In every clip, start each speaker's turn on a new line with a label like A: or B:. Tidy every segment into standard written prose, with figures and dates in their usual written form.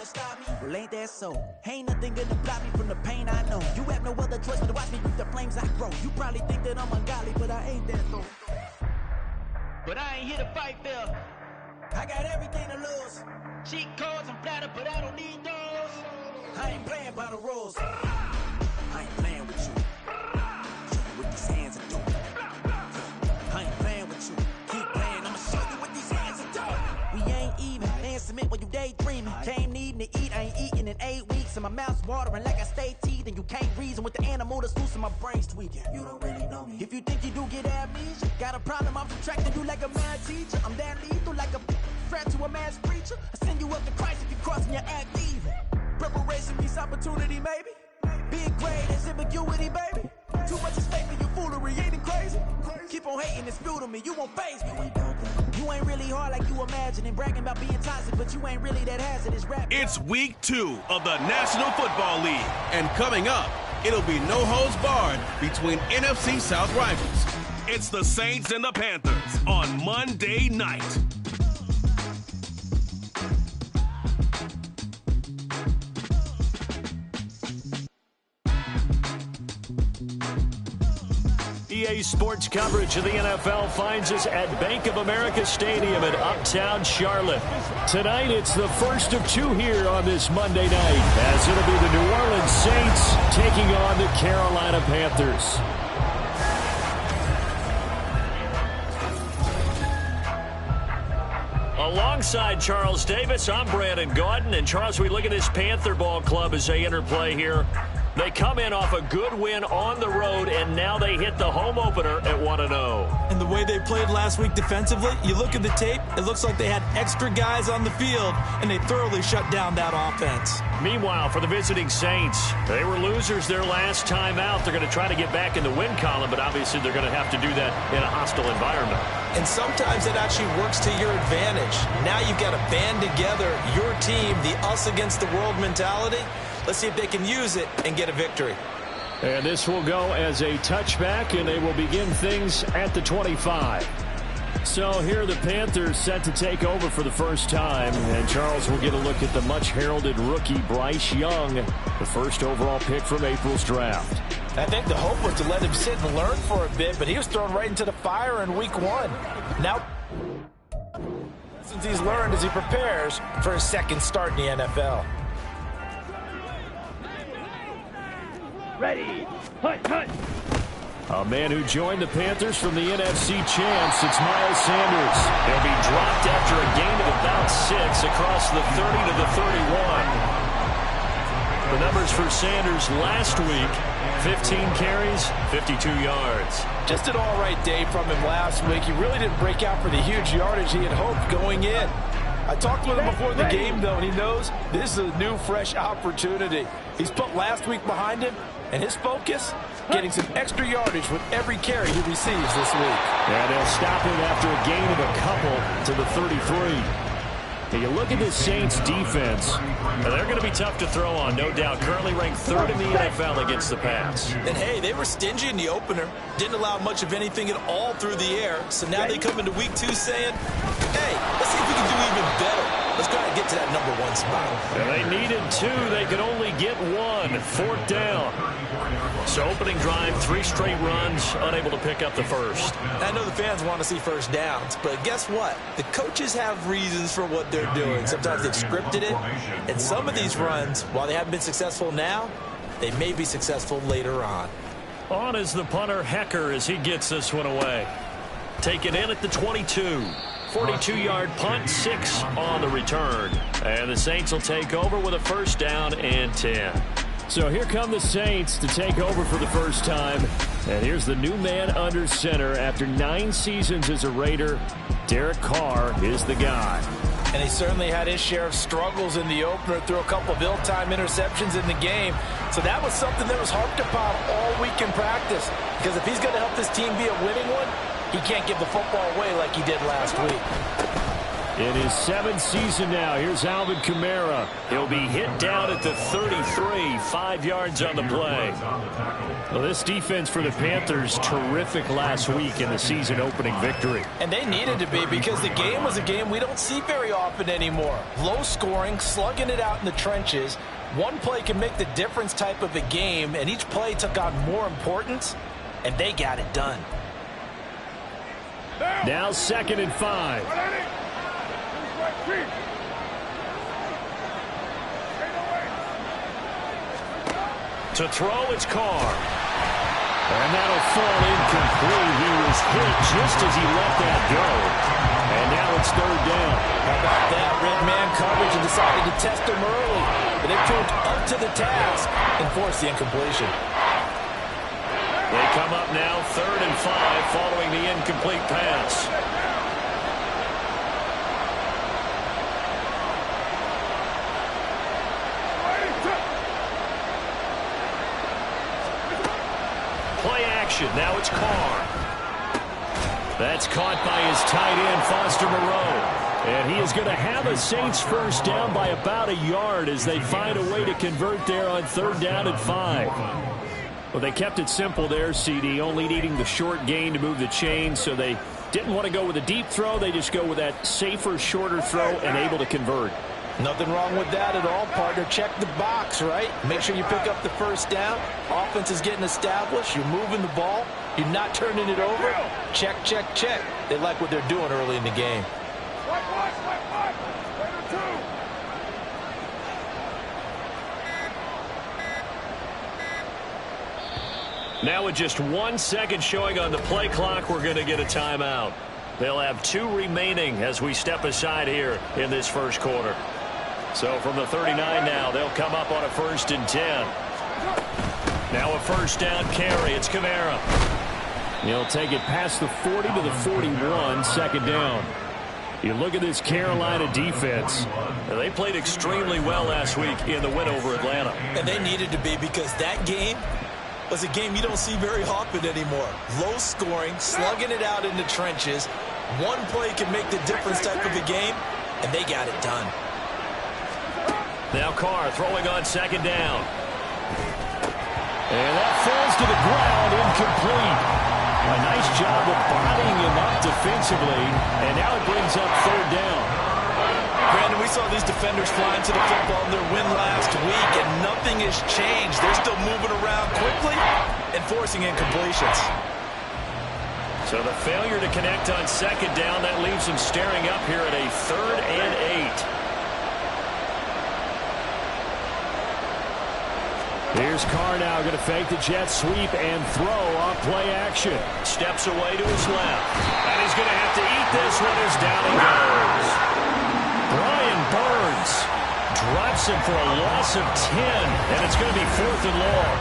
A: to stop me. Well, ain't that so? Ain't nothing gonna block me from the pain I know. You have no other choice but to watch me reap the flames I grow. You probably think that I'm ungodly, but I ain't that so. But I ain't here to fight fair. I got everything to lose. Cheat codes and flatter, but I don't need those. I ain't playing by the rules. I ain't playing with you. Show you what these hands are doing. I ain't playing with you. Keep playing, I'ma show you what these hands are doing. We ain't even. They ain't submit when you daydreaming. Came needing to eat, I ain't eating in 8 weeks. And my mouth's watering like I stay teeth. And you can't reason with the animal that's loose and my brain's tweaking. You don't really know me. If you think you do get amnesia, got a problem, I'm subtracting you like a mad teacher. I'm that lethal like a threat to a mass preacher. I send you up to Christ if you crossing your act evil. Preparation meets opportunity, maybe. Big grade is ambiguity, baby. Too much is fake for your foolery, ain't it crazy? Keep on hating and spew to me, you won't faze me. You ain't really hard like you imagine and bragging about being toxic, but you ain't really that hazardous rap.
B: It's week 2 of the National Football League, and coming up, it'll be no holds barred between NFC South rivals. It's the Saints and the Panthers on Monday night.
C: EA Sports coverage of the NFL finds us at Bank of America Stadium in Uptown Charlotte. Tonight, it's the first of 2 here on this Monday night, as it'll be the New Orleans Saints taking on the Carolina Panthers. Alongside Charles Davis, I'm Brandon Gaudin. And Charles, we look at this Panther ball club as they enter play here. They come in off a good win on the road, and now they hit the home opener at 1-0.
D: And the way they played last week defensively, you look at the tape, it looks like they had extra guys on the field, and they thoroughly shut down that offense.
C: Meanwhile, for the visiting Saints, they were losers their last time out. They're going to try to get back in the win column, but obviously they're going to have to do that in a hostile environment.
D: And sometimes it actually works to your advantage. Now you've got to band together your team, the us against the world mentality. Let's see if they can use it and get a victory.
C: And this will go as a touchback, and they will begin things at the 25. So here are the Panthers set to take over for the first time. And Charles will get a look at the much-heralded rookie Bryce Young, the first overall pick from April's draft.
E: I think the hope was to let him sit and learn for a bit, but he was thrown right into the fire in week 1. Now, since he's learned as he prepares for his second start in the NFL.
F: Ready, hunt, hunt.
C: A man who joined the Panthers from the NFC champs, it's Miles Sanders. He'll be dropped after a gain of about 6 across the 30 to the 31. The numbers for Sanders last week, 15 carries, 52 yards.
E: Just an all-right day from him last week. He really didn't break out for the huge yardage he had hoped going in. I talked with him before the game, though, and he knows this is a new, fresh opportunity. He's put last week behind him, and his focus, getting some extra yardage with every carry he receives this week.
C: And they'll stop him after a gain of a couple to the 33. Now you look at this Saints defense, and they're going to be tough to throw on, no doubt. Currently ranked 3rd in the NFL against the pass.
D: And hey, they were stingy in the opener. Didn't allow much of anything at all through the air. So now they come into week 2 saying, hey, let's see if we can do even better. Let's try to get to that #1 spot.
C: And they needed 2. They could only get 1. 4th down. So opening drive, 3 straight runs, unable to pick up the first.
D: I know the fans want to see first downs, but guess what? The coaches have reasons for what they're doing. Sometimes they've scripted it, and some of these runs, while they haven't been successful now, they may be successful later on.
C: On is the punter, Hecker, as he gets this one away. Taken in at the 22. 42-yard punt, 6 on the return. And the Saints will take over with a first down and 10. So here come the Saints to take over for the first time. And here's the new man under center after 9 seasons as a Raider. Derek Carr is the guy.
E: And he certainly had his share of struggles in the opener, threw a couple of ill-timed interceptions in the game. So that was something that was harped upon all week in practice. Because if he's going to help this team be a winning one, he can't give the football away like he did last week.
C: In his 7th season now, here's Alvin Kamara. He'll be hit down at the 33, 5 yards on the play. Well, this defense for the Panthers, terrific last week in the season-opening victory.
E: And they needed to be, because the game was a game we don't see very often anymore. Low scoring, slugging it out in the trenches. One play can make the difference type of a game, and each play took on more importance, and they got it done.
C: Now 2nd and 5. To throw, it's Carr. And that'll fall incomplete. He was hit just as he let that go. And now it's 3rd down.
E: How about that? Red man coverage and decided to test him early. But they proved up to the task and forced the incompletion.
C: They come up now 3rd and 5 following the incomplete pass. Play action. Now it's Carr. That's caught by his tight end, Foster Moreau. And he is going to have a Saints first down by about a yard as they find a way to convert there on 3rd down and 5. Well, they kept it simple there, CD, only needing the short gain to move the chain, so they didn't want to go with a deep throw. They just go with that safer, shorter throw and able to convert.
E: Nothing wrong with that at all, partner. Check the box, right? Make sure you pick up the first down. Offense is getting established. You're moving the ball. You're not turning it over. Check, check, check. They like what they're doing early in the game.
C: Now with just 1 second showing on the play clock, we're going to get a timeout. They'll have 2 remaining as we step aside here in this first quarter. So from the 39 now, they'll come up on a 1st and 10. Now a first down carry. It's Kamara. He'll take it past the 40 to the 41, 2nd down. You look at this Carolina defense. They played extremely well last week in the win over Atlanta.
D: And they needed to be, because that game was a game you don't see very often anymore. Low scoring, slugging it out in the trenches. One play can make the difference type of a game, and they got it done.
C: Now Carr throwing on 2nd down. And that falls to the ground, incomplete. A nice job of bodying him up defensively, and now it brings up 3rd down.
E: Brandon, we saw these defenders flying to the football in their win last week, and nothing has changed. They're still moving around quickly and forcing incompletions.
C: So the failure to connect on 2nd down, that leaves them staring up here at a 3rd and 8. Here's Carr now going to fake the jet sweep and throw off play action. Steps away to his left. And he's going to have to eat this one as down he goes. Brian Burns drops him for a loss of 10, and it's going to be 4th and long.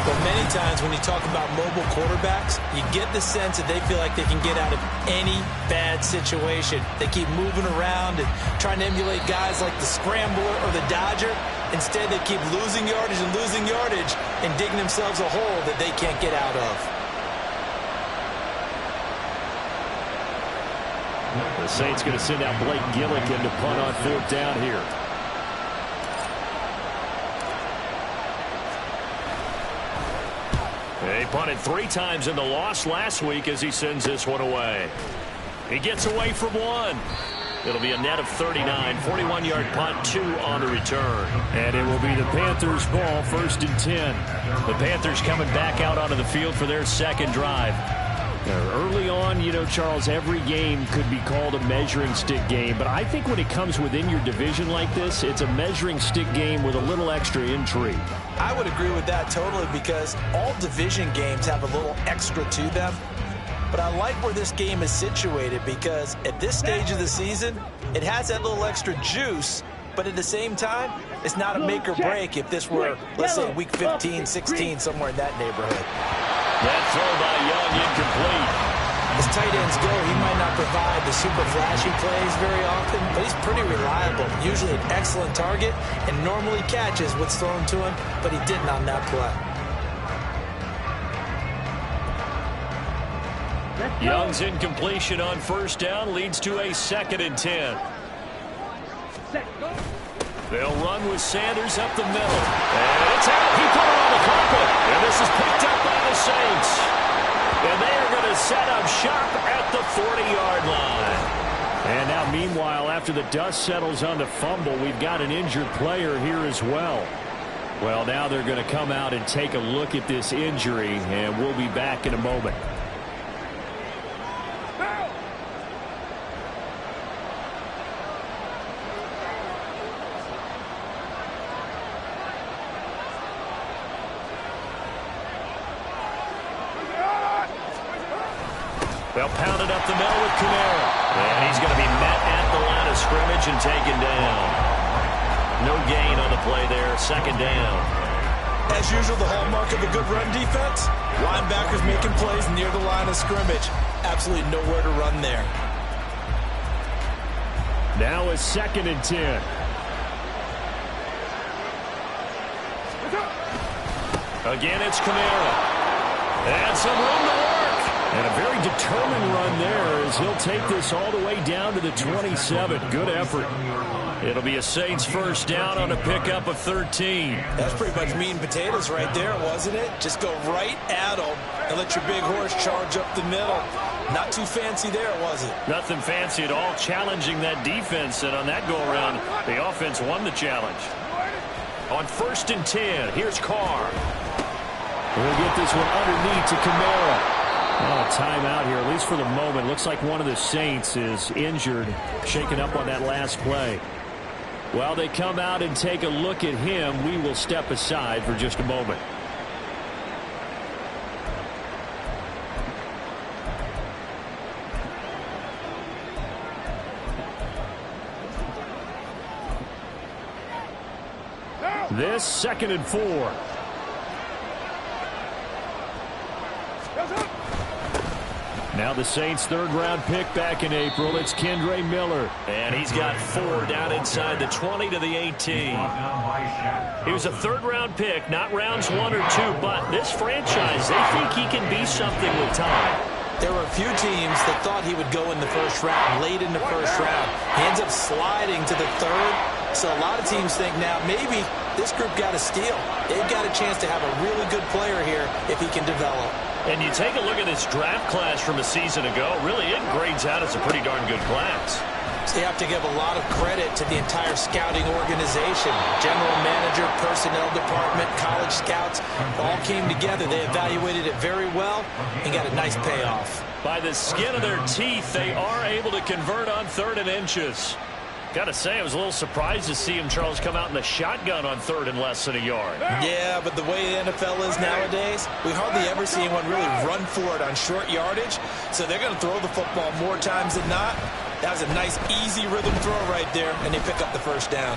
D: But many times when you talk about mobile quarterbacks, you get the sense that they feel like they can get out of any bad situation. They keep moving around and trying to emulate guys like the Scrambler or the Dodger. Instead, they keep losing yardage and digging themselves a hole that they can't get out of.
C: The Saints going to send out Blake Gillikin to punt on 4th down here. He punted 3 times in the loss last week as he sends this one away. He gets away from 1. It'll be a net of 39, 41-yard punt, 2 on the return. And it will be the Panthers' ball, 1st and 10. The Panthers coming back out onto the field for their 2nd drive. Now, early on, you know, Charles, every game could be called a measuring stick game. But I think when it comes within your division like this, it's a measuring stick game with a little extra intrigue.
D: I would agree with that totally, because all division games have a little extra to them. But I like where this game is situated, because at this stage of the season, it has that little extra juice. But at the same time, it's not a make or break if this were, let's say, week 15, 16, somewhere in that neighborhood.
C: That throw by Young incomplete.
D: As tight ends go, he might not provide the super flashy plays very often, but he's pretty reliable. Usually an excellent target and normally catches what's thrown to him, but he didn't on that play.
C: Young's incompletion on first down leads to a 2nd and 10. They'll run with Sanders up the middle. And it's out. He put it on the carpet. And this is picked up by the Saints. And they are going to set up shop at the 40-yard line. And now, meanwhile, after the dust settles on the fumble, we've got an injured player here as well. Well, now they're going to come out and take a look at this injury, and we'll be back in a moment. They'll pound it up the middle with Kamara. And he's going to be met at the line of scrimmage and taken down. No gain on the play there. 2nd down.
E: As usual, the hallmark of a good run defense, linebackers making plays near the line of scrimmage. Absolutely nowhere to run there.
C: Now a 2nd and 10. Again, it's Kamara. And some room to work. And a very determined run there as he'll take this all the way down to the 27. Good effort. It'll be a Saints first down on a pickup of 13.
E: That's pretty much meat and potatoes right there, wasn't it? Just go right at them and let your big horse charge up the middle. Not too fancy there, was it?
C: Nothing fancy at all, challenging that defense. And on that go-around, the offense won the challenge. On 1st and 10, here's Carr. We'll get this one underneath to Kamara. Oh, timeout here, at least for the moment. Looks like one of the Saints is injured, shaken up on that last play. While they come out and take a look at him, we will step aside for just a moment. This 2nd and 4. Now the Saints' 3rd-round pick back in April. It's Kendre Miller. And he's got 4 down inside the 20 to the 18. He was a 3rd-round pick, not rounds 1 or 2, but this franchise, they think he can be something with time.
D: There were a few teams that thought he would go in the 1st round, late in the 1st round. He ends up sliding to the 3rd. So a lot of teams think now maybe this group got a steal. They've got a chance to have a really good player here if he can develop.
C: And you take a look at this draft class from a season ago, really it grades out as a pretty darn good class.
D: So you have to give a lot of credit to the entire scouting organization. General manager, personnel department, college scouts all came together. They evaluated it very well and got a nice payoff.
C: By the skin of their teeth, they are able to convert on 3rd and inches. Got to say, I was a little surprised to see him, Charles, come out in the shotgun on 3rd and less than a yard.
D: Yeah, but the way the NFL is nowadays, we hardly ever see anyone really run for it on short yardage. So they're going to throw the football more times than not. That was a nice, easy rhythm throw right there, and they pick up the 1st down.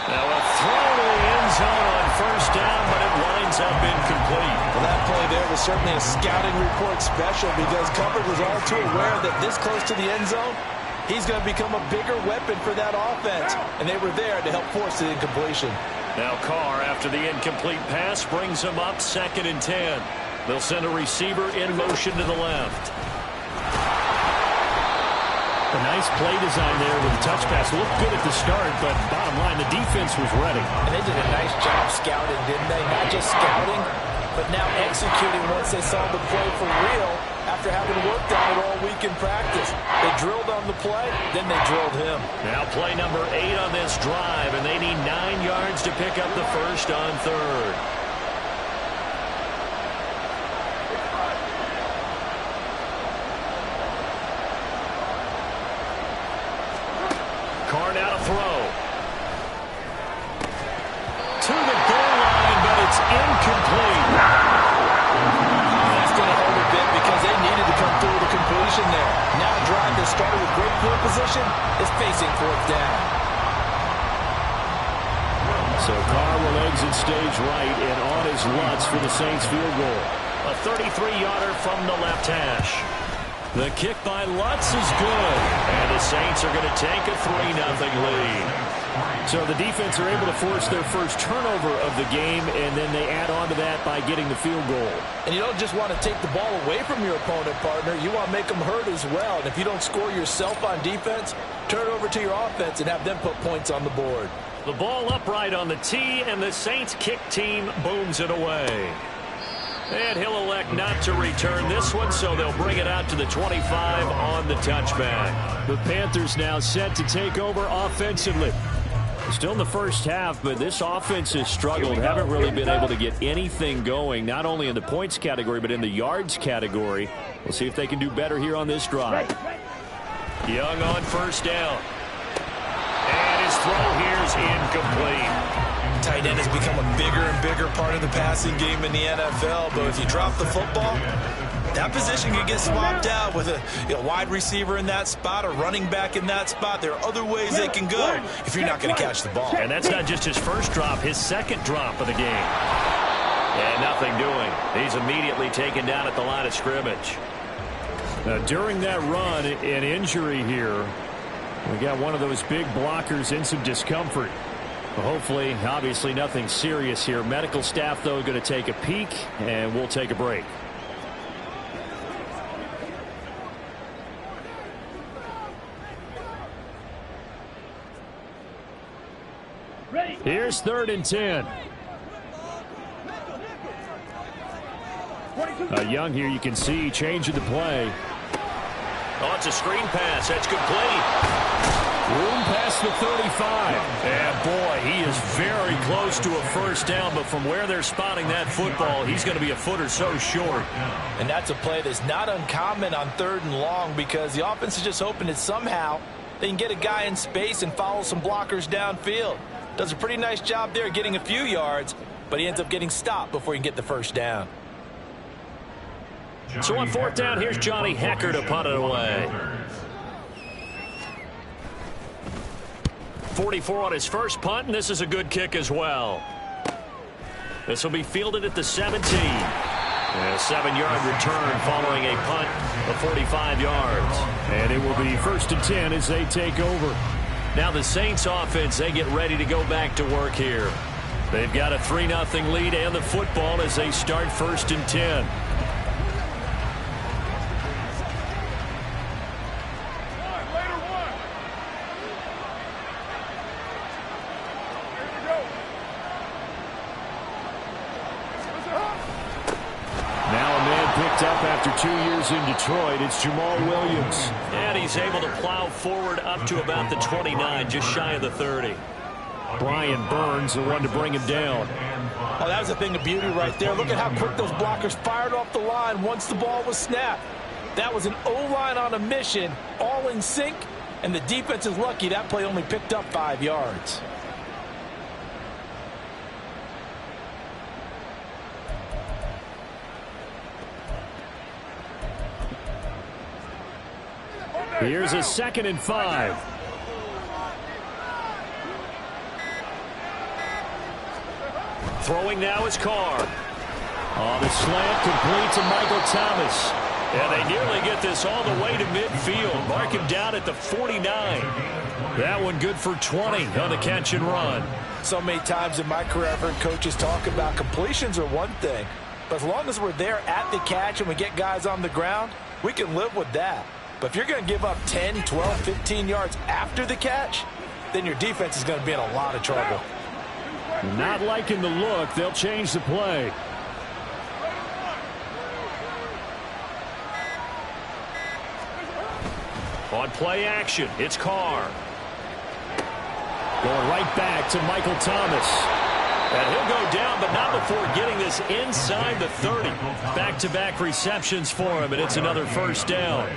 C: Now a throw to the end zone on 1st down, but it winds up incomplete.
D: Well, that play there was certainly a scouting report special because Covered was all too aware that this close to the end zone, he's going to become a bigger weapon for that offense. And they were there to help force the incompletion.
C: Now Carr, after the incomplete pass, brings him up 2nd and 10. They'll send a receiver in motion to the left. A nice play design there with the touch pass. Looked good at the start, but bottom line, the defense was ready.
D: And they did a nice job scouting, didn't they? Not just scouting, but now executing once they saw the play for real after having worked on it all week in practice. They drilled on the play, then they drilled him.
C: Now play number 8 on this drive, and they need 9 yards to pick up the 1st on 3rd. Carr now to throw. To the goal line, but it's incomplete.
D: That's going to hurt a bit because they needed to come through with a completion there. Now a drive that started with great field position is facing 4th down.
C: So Carr will exit stage right and on his Lutz for the Saints field goal. A 33-yarder from the left hash. The kick by Lutz is good. And the Saints are going to take a 3-0 lead. So the defense are able to force their first turnover of the game, and then they add on to that by getting the field goal.
E: And you don't just want to take the ball away from your opponent, partner. You want to make them hurt as well. And if you don't score yourself on defense, turn it over to your offense and have them put points on the board.
C: The ball upright on the tee, and the Saints kick team booms it away. And he'll elect not to return this one, so they'll bring it out to the 25 on the touchback. The Panthers now set to take over offensively. Still in the first half, but this offense has struggled. Haven't really been able to get anything going, not only in the points category, but in the yards category. We'll see if they can do better here on this drive. Young on first down. And his throw here is incomplete.
E: Tight end has become a bigger and bigger part of the passing game in the NFL, but if you drop the football, that position can get swapped out with a wide receiver in that spot, a running back in that spot. There are other ways they can go if you're not going to catch the ball.
C: And that's not just his first drop, his second drop of the game. And nothing doing. He's immediately taken down at the line of scrimmage. Now, during that run, an injury here. We got one of those big blockers in some discomfort. Hopefully, obviously, nothing serious here. Medical staff, though, going to take a peek, and we'll take a break. Here's 3rd and 10. Young here, you can see changing the play. Oh, it's a screen pass. That's complete. Room past the 35. And boy, he is very close to a first down, but from where they're spotting that football, he's going to be a foot or so short.
E: And that's a play that's not uncommon on 3rd and long, because the offense is just hoping that somehow they can get a guy in space and follow some blockers downfield. Does a pretty nice job there getting a few yards, but he ends up getting stopped before he can get the first down.
C: So on 4th down, here's Johnny Hecker to punt it away. 44 on his first punt, and this is a good kick as well. This will be fielded at the 17. And a 7-yard return following a punt of 45 yards. And it will be 1st and 10 as they take over. Now the Saints offense, they get ready to go back to work here. They've got a 3-0 lead and the football as they start 1st and 10. After 2 years in Detroit, it's Jamal Williams. And he's able to plow forward up to about the 29, just shy of the 30. Brian Burns, the one to bring him down.
E: Oh, that was a thing of beauty right there. Look at how quick those blockers fired off the line once the ball was snapped. That was an O-line on a mission, all in sync, and the defense is lucky that play only picked up 5 yards.
C: Here's a 2nd and 5. Throwing now is Carr. On the slant, complete to Michael Thomas. And they nearly get this all the way to midfield. Mark him down at the 49. That one good for 20 on the catch and run.
E: So many times in my career I've heard coaches talk about completions are one thing. But as long as we're there at the catch and we get guys on the ground, we can live with that. But if you're going to give up 10, 12, 15 yards after the catch, then your defense is going to be in a lot of trouble.
C: Not liking the look. They'll change the play. On play action, it's Carr. Going right back to Michael Thomas. And he'll go down, but not before getting this inside the 30. Back-to-back receptions for him, and it's another first down.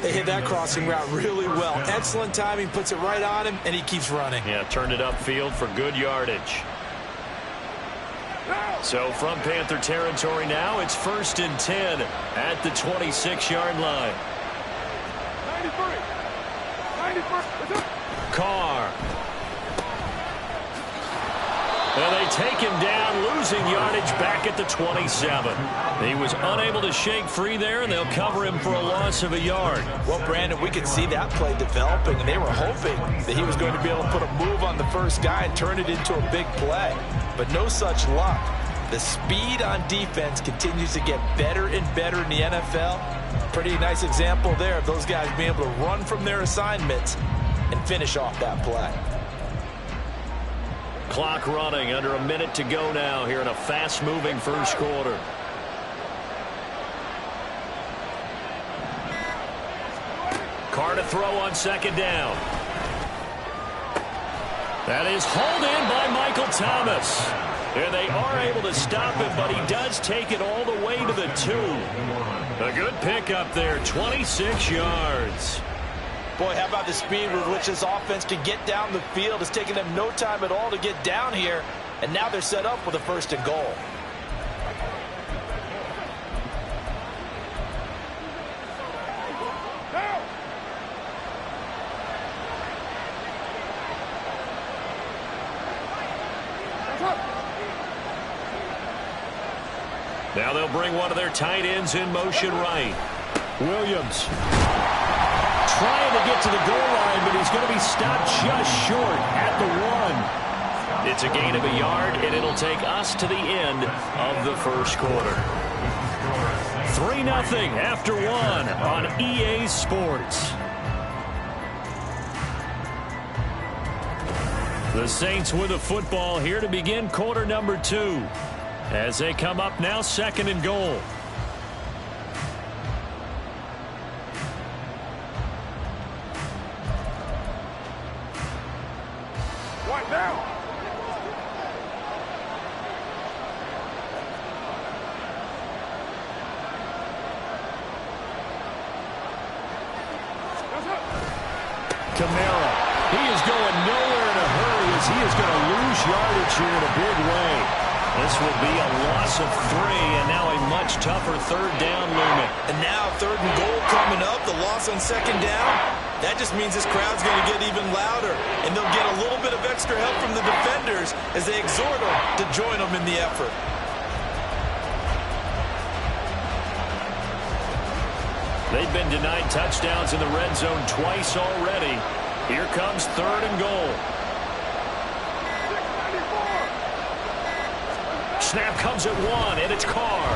E: They hit that crossing route really well. Excellent timing, puts it right on him, and he keeps running.
C: Yeah, turned it upfield for good yardage. So from Panther territory now, it's 1st and 10 at the 26-yard line. 93. Carr. And they taken down, losing yardage back at the 27. He was unable to shake free there, and they'll cover him for a loss of a yard.
D: Well, Brandon, we could see that play developing, and they were hoping that he was going to be able to put a move on the first guy and turn it into a big play. But no such luck. The speed on defense continues to get better and better in the NFL. Pretty nice example there of those guys being able to run from their assignments and finish off that play.
C: Clock running, under a minute to go now here in a fast-moving first quarter. Carr to throw on second down. That is hauled in by Michael Thomas. And they are able to stop him, but he does take it all the way to the 2. A good pickup there, 26 yards.
D: Boy, how about the speed with which this offense can get down the field? It's taken them no time at all to get down here, and now they're set up with a 1st and goal.
C: Now they'll bring one of their tight ends in motion right. Williams trying to get to the goal line, but he's going to be stopped just short at the 1. It's a gain of a yard, and it'll take us to the end of the first quarter. 3-0 after 1 on EA Sports. The Saints with a football here to begin quarter number 2. As they come up now, 2nd and goal.
F: Right now.
C: Kamara, he is going nowhere in a hurry as he is going to lose yardage here in a big way. This will be a loss of 3, and now a much tougher 3rd down looming.
D: And now 3rd and goal coming up, the loss on 2nd down. That just means this crowd's going to get even louder, and they'll get a little bit of extra help from the defenders as they exhort them to join them in the effort.
C: They've been denied touchdowns in the red zone twice already. Here comes 3rd and goal. Snap comes at 1, and it's Carr.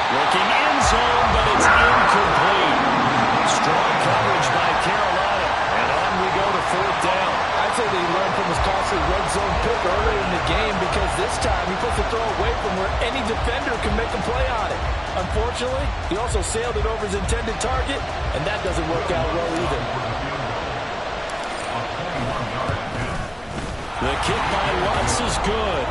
C: Looking end zone, but it's incomplete. Strong coverage by Carolina, and on we go to 4th down.
E: I'd say they learned from his costly red zone pick earlier in the game, because this time he puts the throw away from where any defender can make a play on it. Unfortunately, he also sailed it over his intended target, and that doesn't work out well either.
C: The kick by Lutz is good.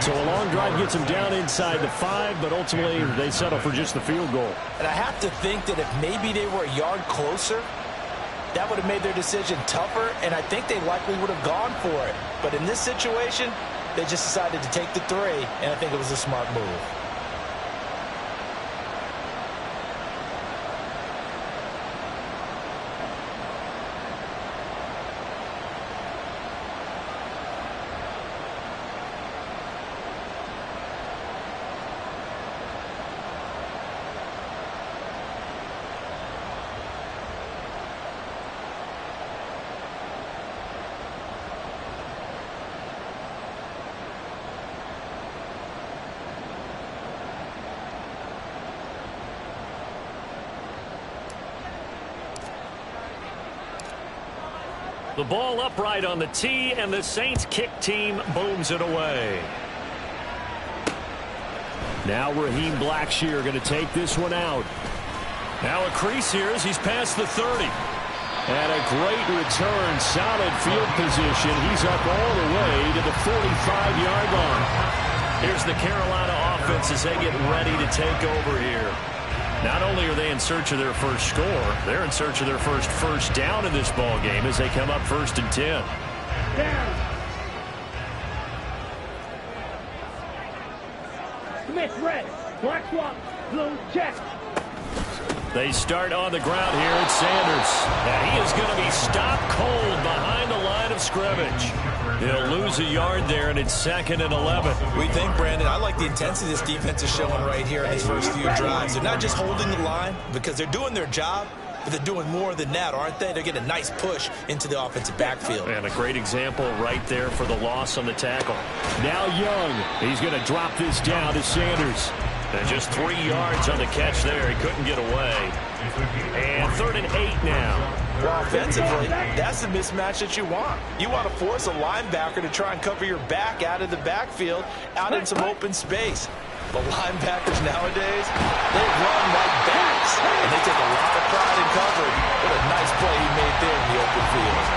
C: So a long drive gets him down inside the 5, but ultimately they settle for just the field goal.
D: And I have to think that if maybe they were a yard closer, that would have made their decision tougher, and I think they likely would have gone for it. But in this situation, they just decided to take the 3, and I think it was a smart move.
C: The ball upright on the tee, and the Saints kick team booms it away. Now Raheem Blackshear going to take this one out. Now a crease here as he's past the 30. And a great return, solid field position. He's up all the way to the 45-yard line. Here's the Carolina offense as they get ready to take over here. Not only are they in search of their first score, they're in search of their first down in this ball game as they come up 1st and 10.
F: Down. Smith red. Black swap. Blue check.
C: They start on the ground here at Sanders. And he is going to be stopped cold behind the line of scrimmage. He'll lose a yard there, and it's 2nd and 11.
D: We think, Brandon, I like the intensity this defense is showing right here in these first few drives. They're not just holding the line because they're doing their job, but they're doing more than that, aren't they? They're getting a nice push into the offensive backfield.
C: And a great example right there for the loss on the tackle. Now Young. He's going to drop this down to Sanders. And just 3 yards on the catch there. He couldn't get away. And 3rd and 8 now.
E: Well, offensively, that's the mismatch that you want. You want to force a linebacker to try and cover your back out of the backfield, out in some open space. But linebackers nowadays, they run like backs, and they take a lot of pride in coverage. What a nice play he made there in the open field.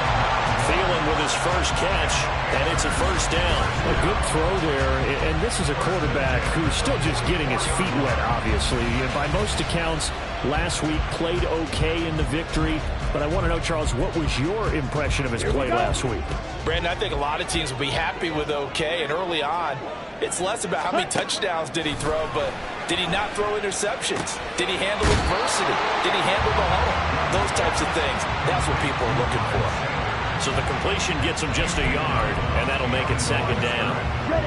C: Thielen with his first catch, and it's a 1st down.
F: A good throw there, and this is a quarterback who's still just getting his feet wet, obviously. And by most accounts, last week played okay in the victory. But I want to know, Charles, what was your impression of his play last week?
E: Brandon, I think a lot of teams will be happy with okay, and early on, it's less about how many touchdowns did he throw, but did he not throw interceptions? Did he handle adversity? Did he handle the huddle? Those types of things, that's what people are looking for.
C: So the completion gets him just a yard, and that'll make it 2nd down.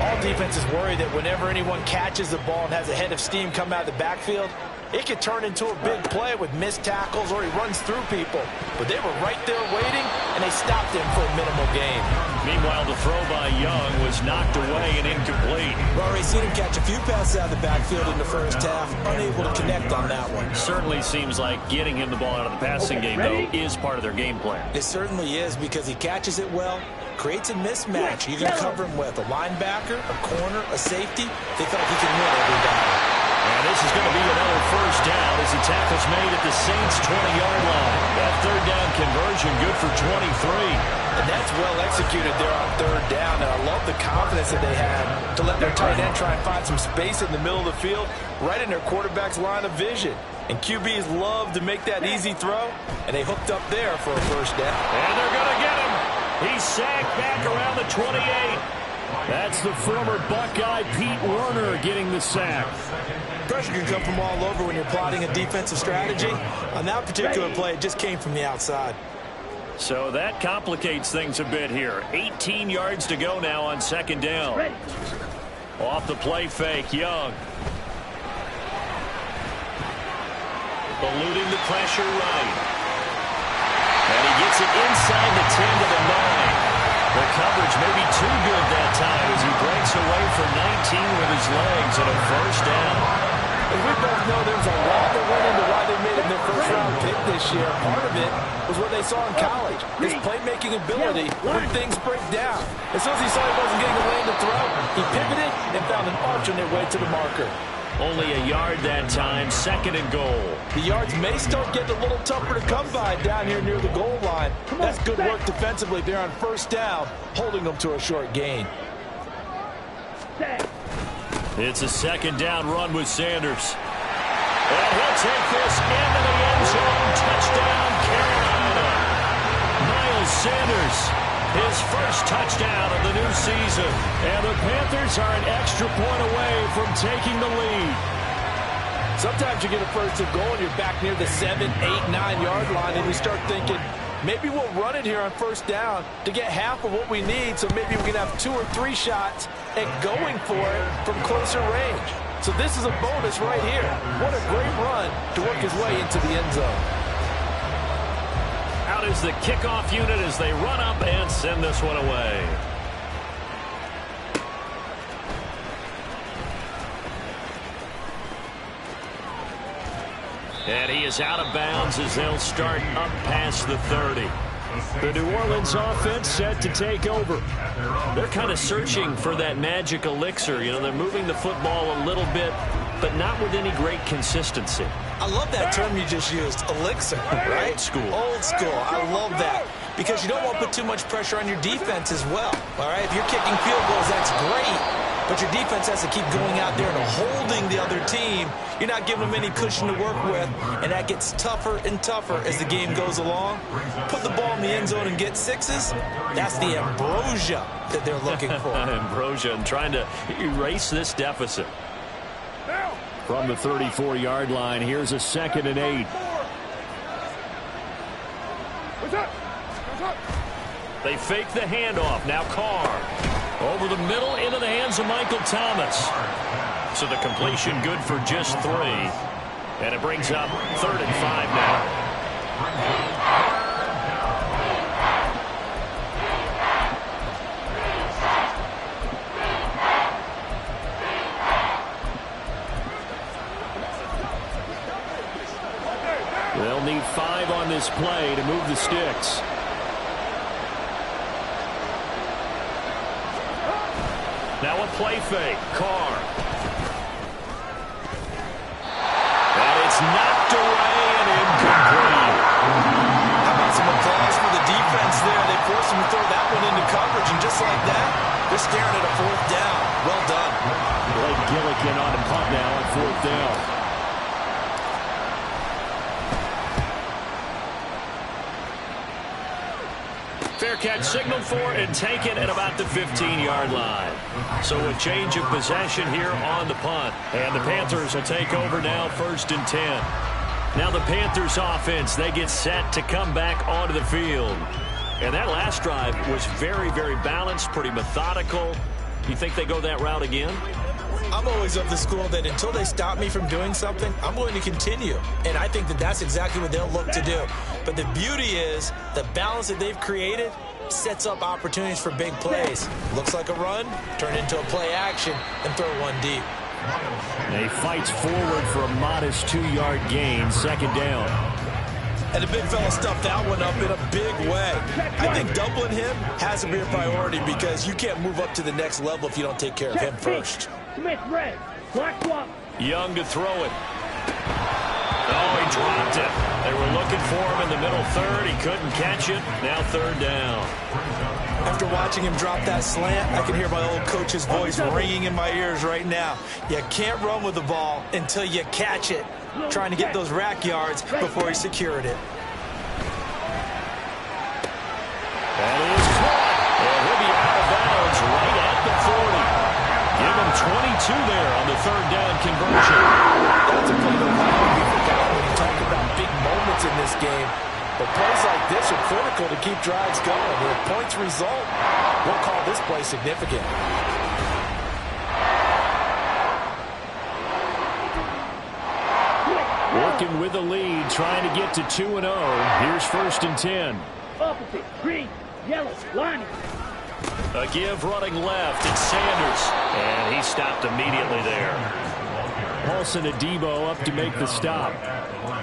E: All defenses worry that whenever anyone catches the ball and has a head of steam come out of the backfield, it could turn into a big play with missed tackles or he runs through people. But they were right there waiting, and they stopped him for a minimal gain.
C: Meanwhile, the throw by Young was knocked away and incomplete.
D: We've already seen him catch a few passes out of the backfield in the first half, unable to connect on that one.
C: Certainly seems like getting him the ball out of the passing game, though, is part of their game plan.
D: It certainly is because he catches it well, creates a mismatch. You can cover him with a linebacker, a corner, a safety. They feel like he can win every battle.
C: And this is going to be another 1st down as the tackle's made at the Saints' 20-yard line. That 3rd down conversion good for 23.
E: And that's well executed there on 3rd down. And I love the confidence that they had to let their tight end try and find some space in the middle of the field, right in their quarterback's line of vision. And QBs love to make that easy throw, and they hooked up there for a 1st down.
C: And they're going to get him. He's sacked back around the 28.
F: That's the former Buckeye Pete Werner getting the sack.
D: Pressure can come from all over when you're plotting a defensive strategy. On that particular play, it just came from the outside.
C: So that complicates things a bit here. 18 yards to go now on 2nd down. Off the play fake, Young. Eluding the pressure right. And he gets it inside the 10 to the 9. The coverage may be too good that time as he breaks away for 19 with his legs and a 1st down.
E: And we both know there's a lot that went into why they made him their 1st-round pick this year. Part of it was what they saw in college, his playmaking ability when things break down. As soon as he saw he wasn't getting a lane to throw, he pivoted and found an alternate way to the marker.
C: Only a yard that time, 2nd and goal.
E: The yards may start getting a little tougher to come by down here near the goal line. That's good work defensively there on 1st down, holding them to a short gain.
C: It's a 2nd down run with Sanders. And he'll take this into the end zone. Touchdown, Carolina. Miles Sanders, his 1st touchdown of the new season.
F: And the Panthers are an extra point away from taking the lead.
E: Sometimes you get a 1st and goal and you're back near the 7, 8, 9-yard line, and you start thinking, maybe we'll run it here on 1st down to get half of what we need, so maybe we can have 2 or 3 shots at going for it from closer range. So this is a bonus right here. What a great run to work his way into the end zone.
C: Out is the kickoff unit as they run up and send this one away. And he is out of bounds as they'll start up past the 30.
F: The New Orleans offense set to take over.
C: They're kind of searching for that magic elixir. You know, they're moving the football a little bit, but not with any great consistency.
D: I love that term you just used, elixir, right?
C: Old school.
D: Old school. I love that because you don't want to put too much pressure on your defense as well, all right? If you're kicking field goals, that's great, but your defense has to keep going out there and holding the other team. You're not giving them any cushion to work with, and that gets tougher and tougher as the game goes along. Put the ball in the end zone and get 6s. That's the ambrosia that they're looking for.
C: Ambrosia and trying to erase this deficit.
F: From the 34-yard line, here's a 2nd and 8.
C: They fake the handoff. Now Carr. Over the middle into the hands of Michael Thomas. So the completion good for just 3. And it brings up 3rd and 5 now. They'll need 5 on this play to move the sticks. Now a play fake. Carr. And it's knocked away and incomplete.
E: How about some applause for the defense there? They forced him to throw that one into coverage, and just like that, they're staring at a 4th down. Well done.
F: Blake Gillikin on the punt now on 4th down.
C: Fair catch signaled for and taken at about the 15-yard line. So a change of possession here on the punt. And the Panthers will take over now, 1st and 10. Now the Panthers offense, they get set to come back onto the field. And that last drive was very, very balanced, pretty methodical. You think they go that route again?
D: I'm always of the school that until they stop me from doing something, I'm going to continue. And I think that that's exactly what they'll look to do. But the beauty is the balance that they've created sets up opportunities for big plays. Looks like a run, turn into a play action, and throw one deep.
F: He fights forward for a modest 2-yard gain, 2nd down.
E: And the big fella stuffed that one up in a big way. I think doubling him has to be a priority because you can't move up to the next level if you don't take care of him first.
G: Smith red. Black swap.
C: Young to throw it. Oh, he dropped it. They were looking for him in the middle 3rd. He couldn't catch it. Now 3rd down.
E: After watching him drop that slant, I can hear my old coach's voice ringing in my ears right now. You can't run with the ball until you catch it. Trying to get those rack yards before he secured it.
C: That is caught. And he'll be out of bounds right at the 40. Give him 22 there on the 3rd down conversion.
E: That's a play that we forgot when you talk about big moments in this game. But plays like this are critical to keep drives going. If points result, we'll call this play significant.
F: Working with the lead, trying to get to 2-0. Here's 1st and 10.
G: Opposite. Green. Yellow. Lining.
C: A give running left. It's Sanders. And he stopped immediately there.
F: Paulson Adebo up to make the stop.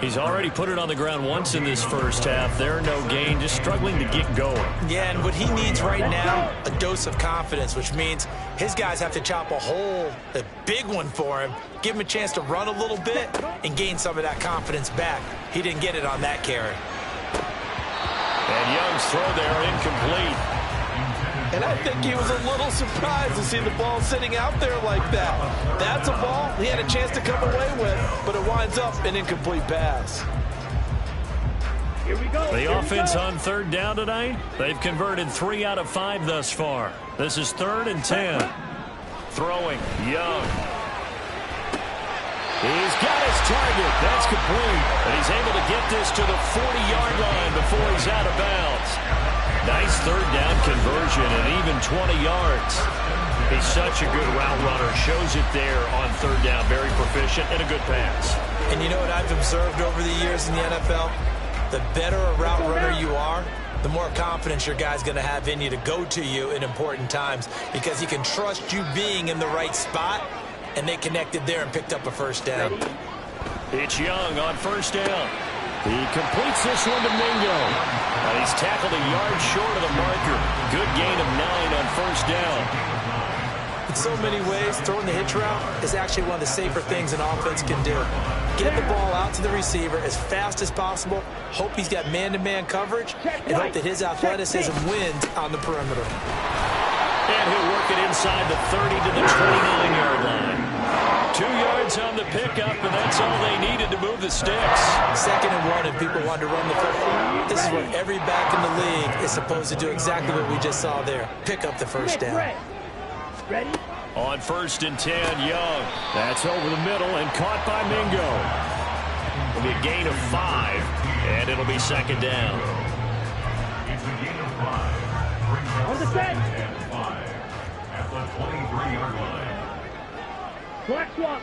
C: He's already put it on the ground once in this first half. There, no gain, just struggling to get going.
D: Yeah, and what he needs right now, a dose of confidence, which means his guys have to chop a hole, a big one for him, give him a chance to run a little bit and gain some of that confidence back. He didn't get it on that carry.
C: And Young's throw there incomplete.
E: And I think he was a little surprised to see the ball sitting out there like that. That's a ball he had a chance to come away with, but it winds up an incomplete pass.
G: Here we go.
C: The offense on 3rd down tonight, they've converted 3 out of 5 thus far. This is 3rd and 10. Throwing, Young. He's got his target. That's complete. And he's able to get this to the 40-yard line before he's out of bounds. Nice 3rd down conversion and even 20 yards. He's such a good route runner. Shows it there on 3rd down. Very proficient and a good pass.
D: And you know what I've observed over the years in the NFL? The better a route runner you are, the more confidence your guy's going to have in you to go to you in important times because he can trust you being in the right spot, and they connected there and picked up a 1st down.
C: It's Young on 1st down.
F: He completes this one to Mingo.
C: And he's tackled a yard short of the marker. Good gain of 9 on 1st down.
D: In so many ways, throwing the hitch route is actually one of the safer things an offense can do. Get the ball out to the receiver as fast as possible, hope he's got man-to-man coverage, and hope that his athleticism wins on the perimeter.
C: And he'll work it inside the 30 to the 29-yard line. 2 yards on the pickup, and that's all they needed to move the sticks.
D: 2nd and 1, and people want to run the football. This is what every back in the league is supposed to do, exactly what we just saw there. Pick up the 1st down.
G: Ready?
C: On 1st and 10, Young.
F: That's over the middle and caught by Mingo.
C: It'll be a gain of 5, and it'll be 2nd down.
G: Black swap.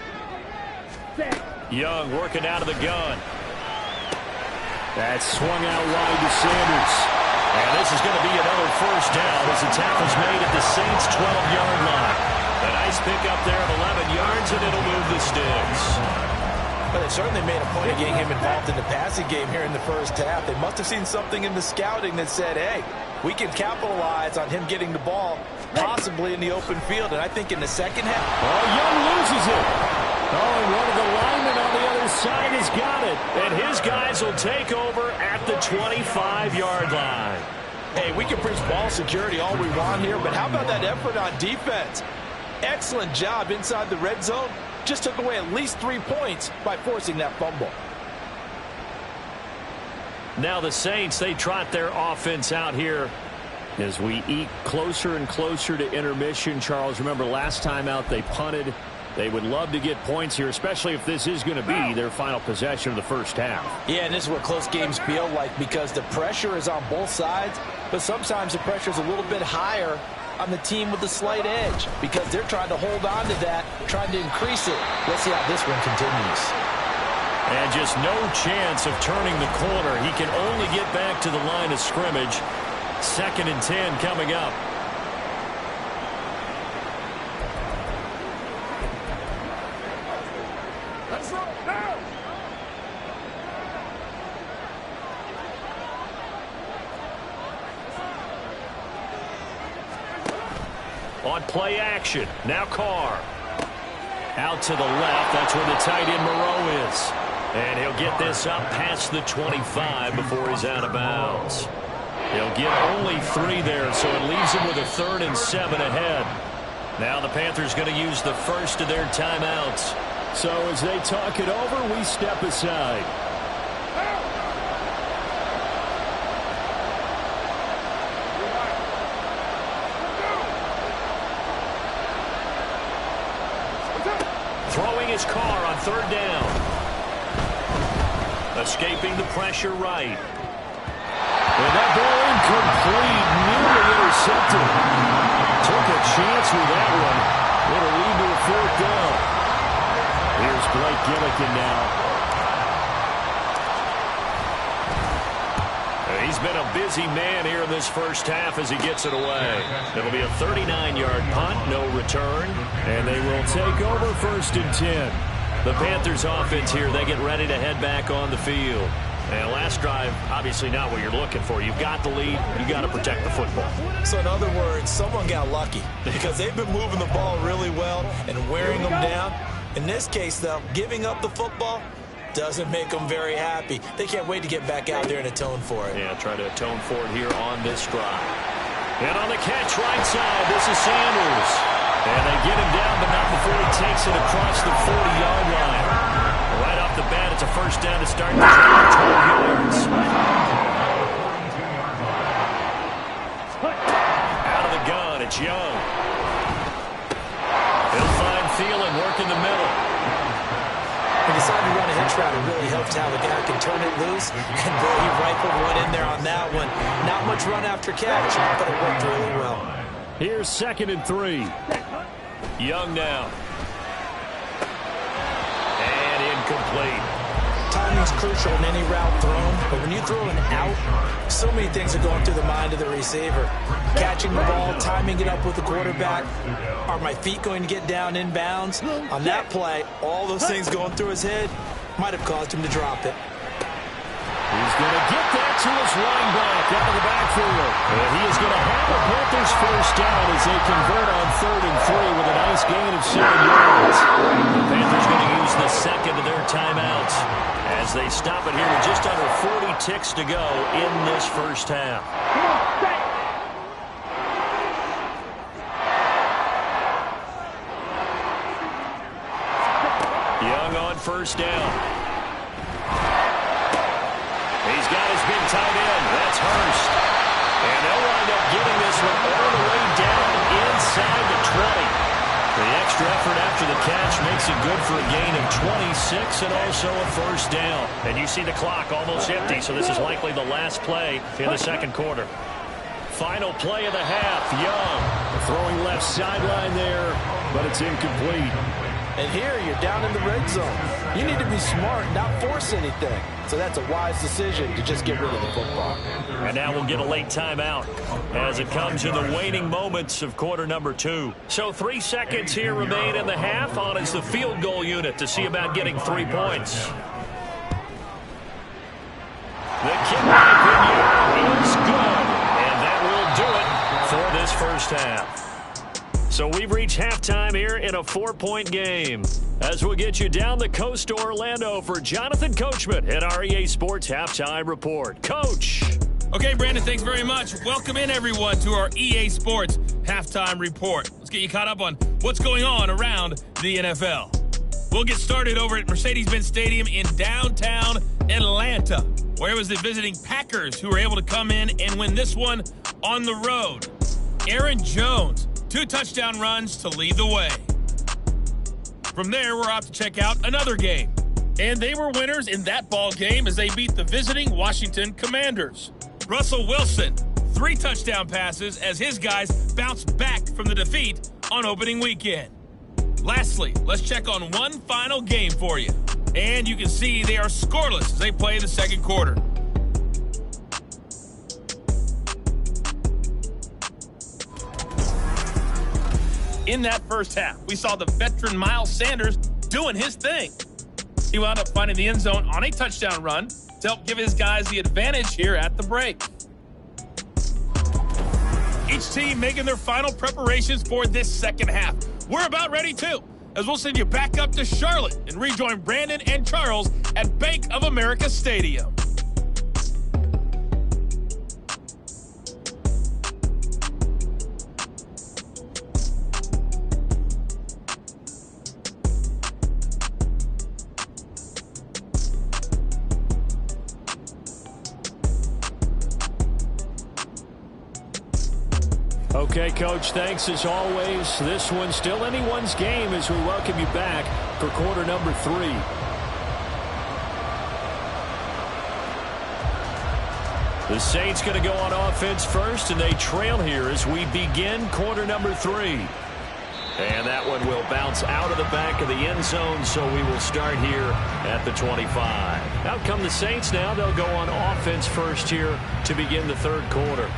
G: Set.
C: Young working out of the gun. That's swung out wide to Sanders. And this is going to be another first down as the tackle's made at the Saints' 12-yard line. A nice pickup there of 11 yards, and it'll move the sticks.
E: But they certainly made a point of getting him involved in the passing game here in the first half. They must have seen something in the scouting that said, hey, we can capitalize on him getting the ball, possibly in the open field. And I think in the second half...
F: Oh, Young loses it. Oh, and one of the linemen on the other side has got it.
C: And his guys will take over at the 25-yard line.
E: Hey, we can preach ball security all we want here, but how about that effort on defense? Excellent job inside the red zone. Just took away at least 3 points by forcing that fumble.
C: Now the Saints, they trot their offense out here
F: as we eke closer and closer to intermission. Charles, remember last time out they punted. They would love to get points here, especially if this is going to be their final possession of the first half.
E: Yeah, and this is what close games feel like because the pressure is on both sides, but sometimes the pressure is a little bit higher on the team with the slight edge because they're trying to hold on to that, trying to increase it. Let's see how this one continues.
C: And just no chance of turning the corner. He can only get back to the line of scrimmage. 2nd and 10 coming up. On play action, now Carr. Out to the left, that's where the tight end Moreau is. And he'll get this up past the 25 before he's out of bounds. He'll get only 3 there, so it leaves him with a 3rd and 7 ahead. Now the Panthers going to use the first of their timeouts.
F: So as they talk it over, we step aside.
C: Throwing his Carr on 3rd down. Escaping the pressure right.
F: And that ball incomplete, nearly intercepted. Took a chance with that one. It'll lead to a 4th down. Here's Blake Gillikin now.
C: He's been a busy man here in this first half as he gets it away. It'll be a 39-yard punt, no return.
F: And they will take over 1st and 10.
C: The Panthers offense here, they get ready to head back on the field. And last drive, obviously not what you're looking for. You've got the lead. You got to protect the football.
E: So in other words, someone got lucky because they've been moving the ball really well and wearing them down. In this case, though, giving up the football doesn't make them very happy. They can't wait to get back out there and atone for it.
C: Yeah, try to atone for it here on this drive. And on the catch right side, this is Sanders. And they get him down, but not before he takes it across the 40-yard line. Right off the bat, it's a first down to start the drive, 12 yards. Out of the gun, it's Young. He'll find Thielen working the middle.
E: He decided to run a hitch route. It really helps how the guy can turn it loose. And boy, he rifled one in there on that one. Not much run after catch, but it worked really well.
F: Here's 2nd and 3.
C: Young now. And incomplete.
E: Timing's crucial in any route thrown, but when you throw an out, so many things are going through the mind of the receiver. Catching the ball, timing it up with the quarterback. Are my feet going to get down in bounds? On that play, all those things going through his head might have caused him to drop it.
F: He's going to get that to his running back out of the backfield.
C: And he is going to have the Panthers first down as they convert on 3rd and 3 with a nice gain of 7 yards. The Panthers going to use the second of their timeouts as they stop it here with just under 40 ticks to go in this first half. Young on first down. He's got his big tight end. That's Hurst. And they'll wind up getting this one all the way down inside the 20. The extra effort after the catch makes it good for a gain of 26 and also a first down. And you see the clock almost empty, so this is likely the last play in the second quarter. Final play of the half, Young.
F: Throwing left sideline there, but it's incomplete.
E: And here you're down in the red zone. You need to be smart, not force anything. So that's a wise decision to just get rid of the football.
C: And now we'll get a late timeout as it comes in the waning moments of quarter number 2. So 3 seconds here remain in the half. On is the field goal unit to see about getting 3 points. The kickoff is good. And that will do it for this first half. So we've reached halftime here in a 4-point game. As we'll get you down the coast to Orlando for Jonathan Coachman at our EA Sports Halftime Report. Coach.
H: Okay, Brandon, thanks very much. Welcome in, everyone, to our EA Sports Halftime Report. Let's get you caught up on what's going on around the NFL. We'll get started over at Mercedes-Benz Stadium in downtown Atlanta, where it was the visiting Packers who were able to come in and win this one on the road. Aaron Jones, 2 touchdown runs to lead the way. From there, we're off to check out another game. And they were winners in that ball game as they beat the visiting Washington Commanders. Russell Wilson, 3 touchdown passes as his guys bounced back from the defeat on opening weekend. Lastly, let's check on one final game for you. And you can see they are scoreless as they play the second quarter. In that first half, we saw the veteran Miles Sanders doing his thing. He wound up finding the end zone on a touchdown run to help give his guys the advantage here at the break. Each team making their final preparations for this second half. We're about ready too, as we'll send you back up to Charlotte and rejoin Brandon and Charles at Bank of America Stadium.
F: Okay, Coach, thanks as always. This one's still anyone's game as we welcome you back for quarter number 3. The Saints going to go on offense first, and they trail here as we begin quarter number 3. And that one will bounce out of the back of the end zone, so we will start here at the 25. Out come the Saints now. They'll go on offense first here to begin the third quarter.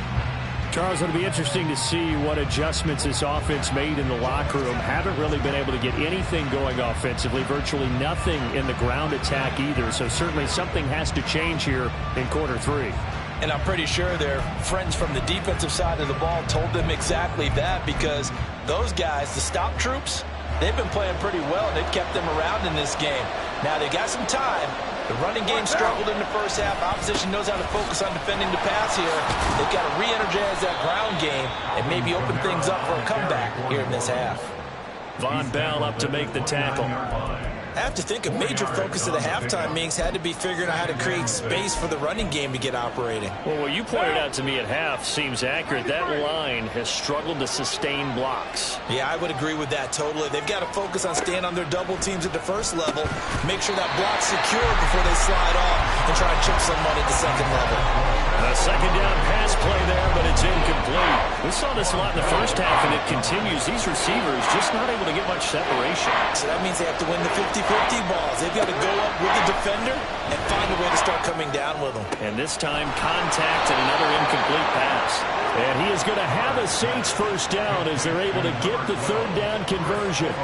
F: Charles, it'll be interesting to see what adjustments this offense made in the locker room. Haven't really been able to get anything going offensively, virtually nothing in the ground attack either. So certainly something has to change here in quarter 3.
E: And I'm pretty sure their friends from the defensive side of the ball told them exactly that, because those guys, the stop troops, they've been playing pretty well, and they've kept them around in this game. Now they got some time. The running game struggled in the first half. Opposition knows how to focus on defending the pass here. They've got to re-energize that ground game and maybe open things up for a comeback here in this half.
C: Von Bell up to make the tackle.
D: I have to think a major focus of the halftime meetings had to be figuring out how to create space for the running game to get operating.
C: Well, what you pointed out to me at half seems accurate. That line has struggled to sustain blocks.
D: Yeah, I would agree with that totally. They've got to focus on staying on their double teams at the first level, make sure that block's secure before they slide off, and try and chip someone at the second level.
C: A second down pass play there, but it's incomplete. We saw this a lot in the first half, and it continues. These receivers just not able to get much separation.
D: So that means they have to win the 50-50 balls. They've got to go up with the defender and find a way to start coming down with them.
C: And this time, contact and another incomplete pass.
F: And he is going to have a Saints first down as they're able to get the third down conversion.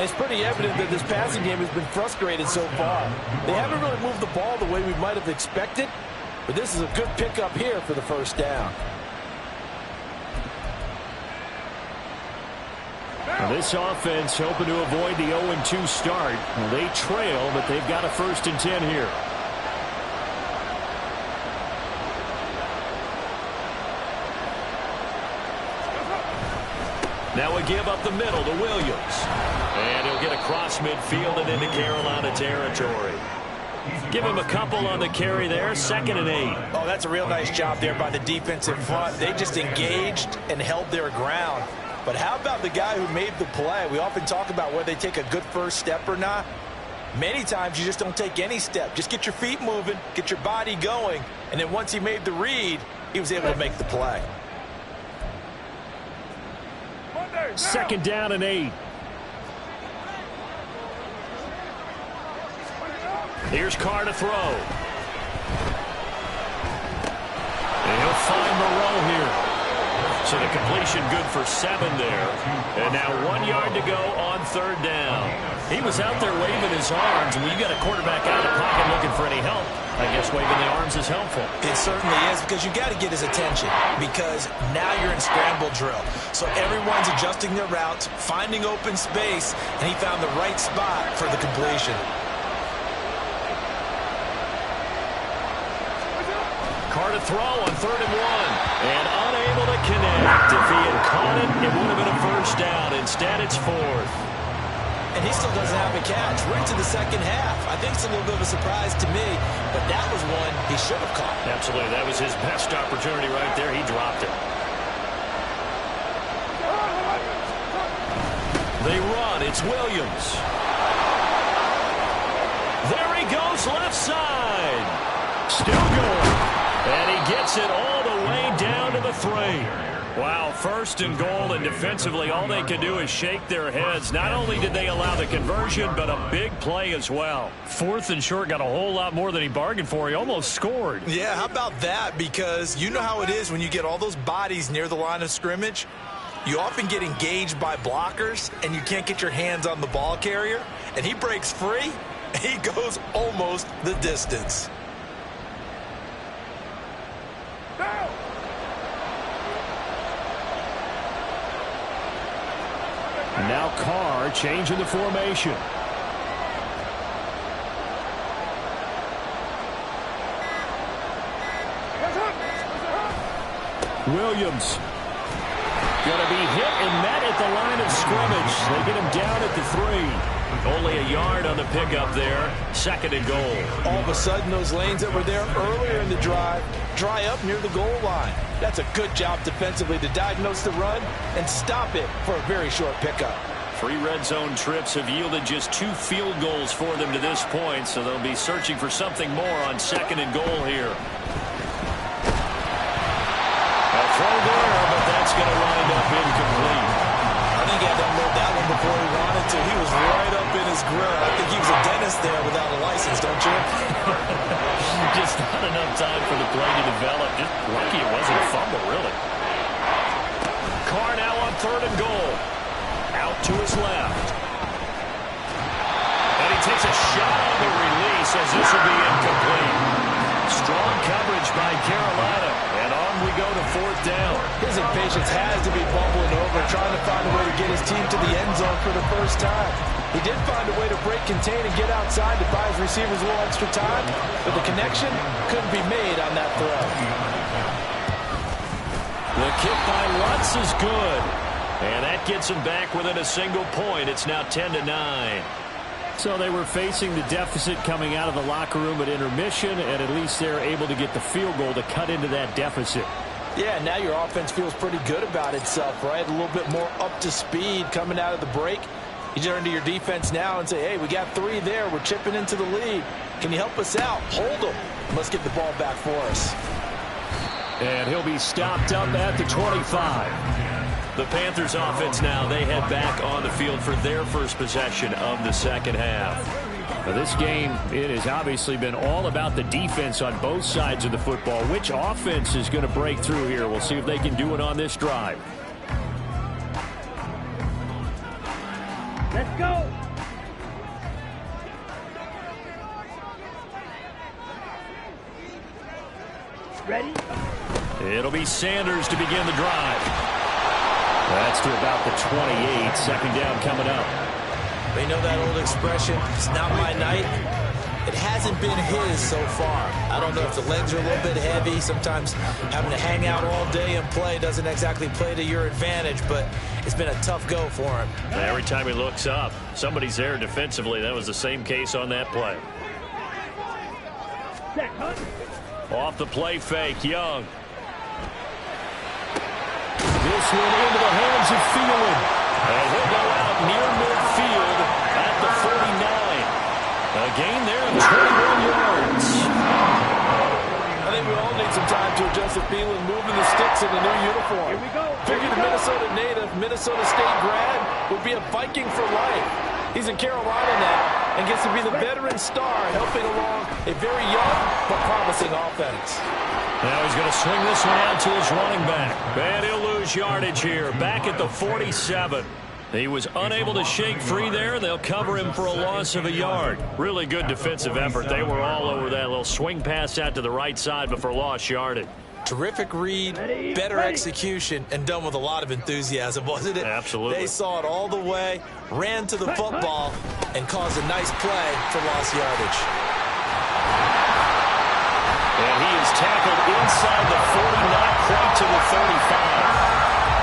E: And it's pretty evident that this passing game has been frustrated so far. They haven't really moved the ball the way we might have expected, but this is a good pickup here for the first down.
F: This offense hoping to avoid the 0-2 start. They trail, but they've got a 1st and 10 here.
C: Now we give up the middle to Williams. And he'll get across midfield and into Carolina territory. Give him a couple on the carry there, 2nd and 8.
D: Oh, that's a real nice job there by the defense in front. They just engaged and held their ground. But how about the guy who made the play? We often talk about whether they take a good first step or not. Many times you just don't take any step. Just get your feet moving, get your body going, and then once he made the read, he was able to make the play.
F: 2nd down and 8.
C: Here's Carr to throw. And he'll find Moreau here. So the completion good for 7 there. And now 1 yard to go on 3rd down. He was out there waving his arms. When you got a quarterback out of the pocket looking for any help, I guess waving the arms is helpful.
D: It certainly is, because you got to get his attention, because now you're in scramble drill. So everyone's adjusting their routes, finding open space, and he found the right spot for the completion.
C: Carr to throw on 3rd and 1. And unable to connect. If he had caught it, it would have been a 1st down. Instead, it's 4th.
D: And he still doesn't have a catch. We're into the 2nd half. I think it's a little bit of a surprise to me, but that was one he should have caught.
C: Absolutely. That was his best opportunity right there. He dropped it. They run. It's Williams. There he goes, left side. Still going. And he gets it all the way down to the 3. Wow, 1st and goal, and defensively all they could do is shake their heads. Not only did they allow the conversion, but a big play as well. 4th and short, got a whole lot more than he bargained for. He almost scored.
D: Yeah, how about that? Because you know how it is when you get all those bodies near the line of scrimmage. You often get engaged by blockers, and you can't get your hands on the ball carrier. And he breaks free, and he goes almost the distance.
F: Now Carr changing the formation. Williams. Going to be hit and met at the line of scrimmage. They get him down at the 3.
C: Only a yard on the pickup there. 2nd and goal.
E: All of a sudden, those lanes that were there earlier in the drive dry up near the goal line. That's a good job defensively to diagnose the run and stop it for a very short pickup.
C: 3 red zone trips have yielded just 2 field goals for them to this point, so they'll be searching for something more on 2nd and goal here. A throw there, but that's going to wind up incomplete.
D: I think he had to unload that one before he wanted to. He was right up in his grill. I think he was a dentist there without a license, don't you?
C: Just not enough time for the play to develop. Just lucky it wasn't a fumble, really. Carr now on 3rd and goal. Out to his left. And he takes a shot on the release as this will be incomplete. Strong coverage by Carolina. And on we go to 4th down.
E: His impatience has to be bubbling over, trying to find a way to get his team to the end zone for the first time. He did find a way to break, contain, and get outside to buy his receivers a little extra time, but the connection couldn't be made on that throw.
C: The kick by Lutz is good. And that gets him back within a single point. It's now 10-9.
F: So they were facing the deficit coming out of the locker room at intermission, and at least they're able to get the field goal to cut into that deficit.
E: Yeah, now your offense feels pretty good about itself, right? A little bit more up to speed coming out of the break. You turn to your defense now and say, hey, we got 3 there. We're chipping into the lead. Can you help us out? Hold them. Let's get the ball back for us.
F: And he'll be stopped up at the 25.
C: The Panthers offense now, they head back on the field for their first possession of the 2nd half.
F: Now this game, it has obviously been all about the defense on both sides of the football. Which offense is going to break through here? We'll see if they can do it on this drive.
G: Let's go. Ready?
C: It'll be Sanders to begin the drive.
F: That's to about the 28. 2nd down coming up.
D: They know that old expression, it's not my night. It hasn't been his so far. I don't know if the legs are a little bit heavy. Sometimes having to hang out all day and play doesn't exactly play to your advantage, but it's been a tough go for him.
C: Every time he looks up, somebody's there defensively. That was the same case on that play. Off the play fake, Young.
F: This one into the hands of Thielen.
C: And he'll go out near midfield at the 49. A gain there of 21 yards.
E: I think we all need some time to adjust to Thielen moving the sticks in the new uniform.
G: Here we go.
E: Figured the Minnesota native, Minnesota State grad would be a Viking for life. He's in Carolina now, and and gets to be the veteran star, helping along a very young but promising offense.
C: Now he's going to swing this one out to his running back. And he'll lose yardage here, back at the 47. He was unable to shake free there. They'll cover him for a loss of a yard. Really good defensive effort. They were all over that little swing pass out to the right side, but for lost yardage.
D: Terrific read, better execution, and done with a lot of enthusiasm, wasn't it?
C: Absolutely.
D: They saw it all the way, ran to the football, and caused a nice play for lost yardage.
C: And he is tackled inside the 40, not quite to the 35.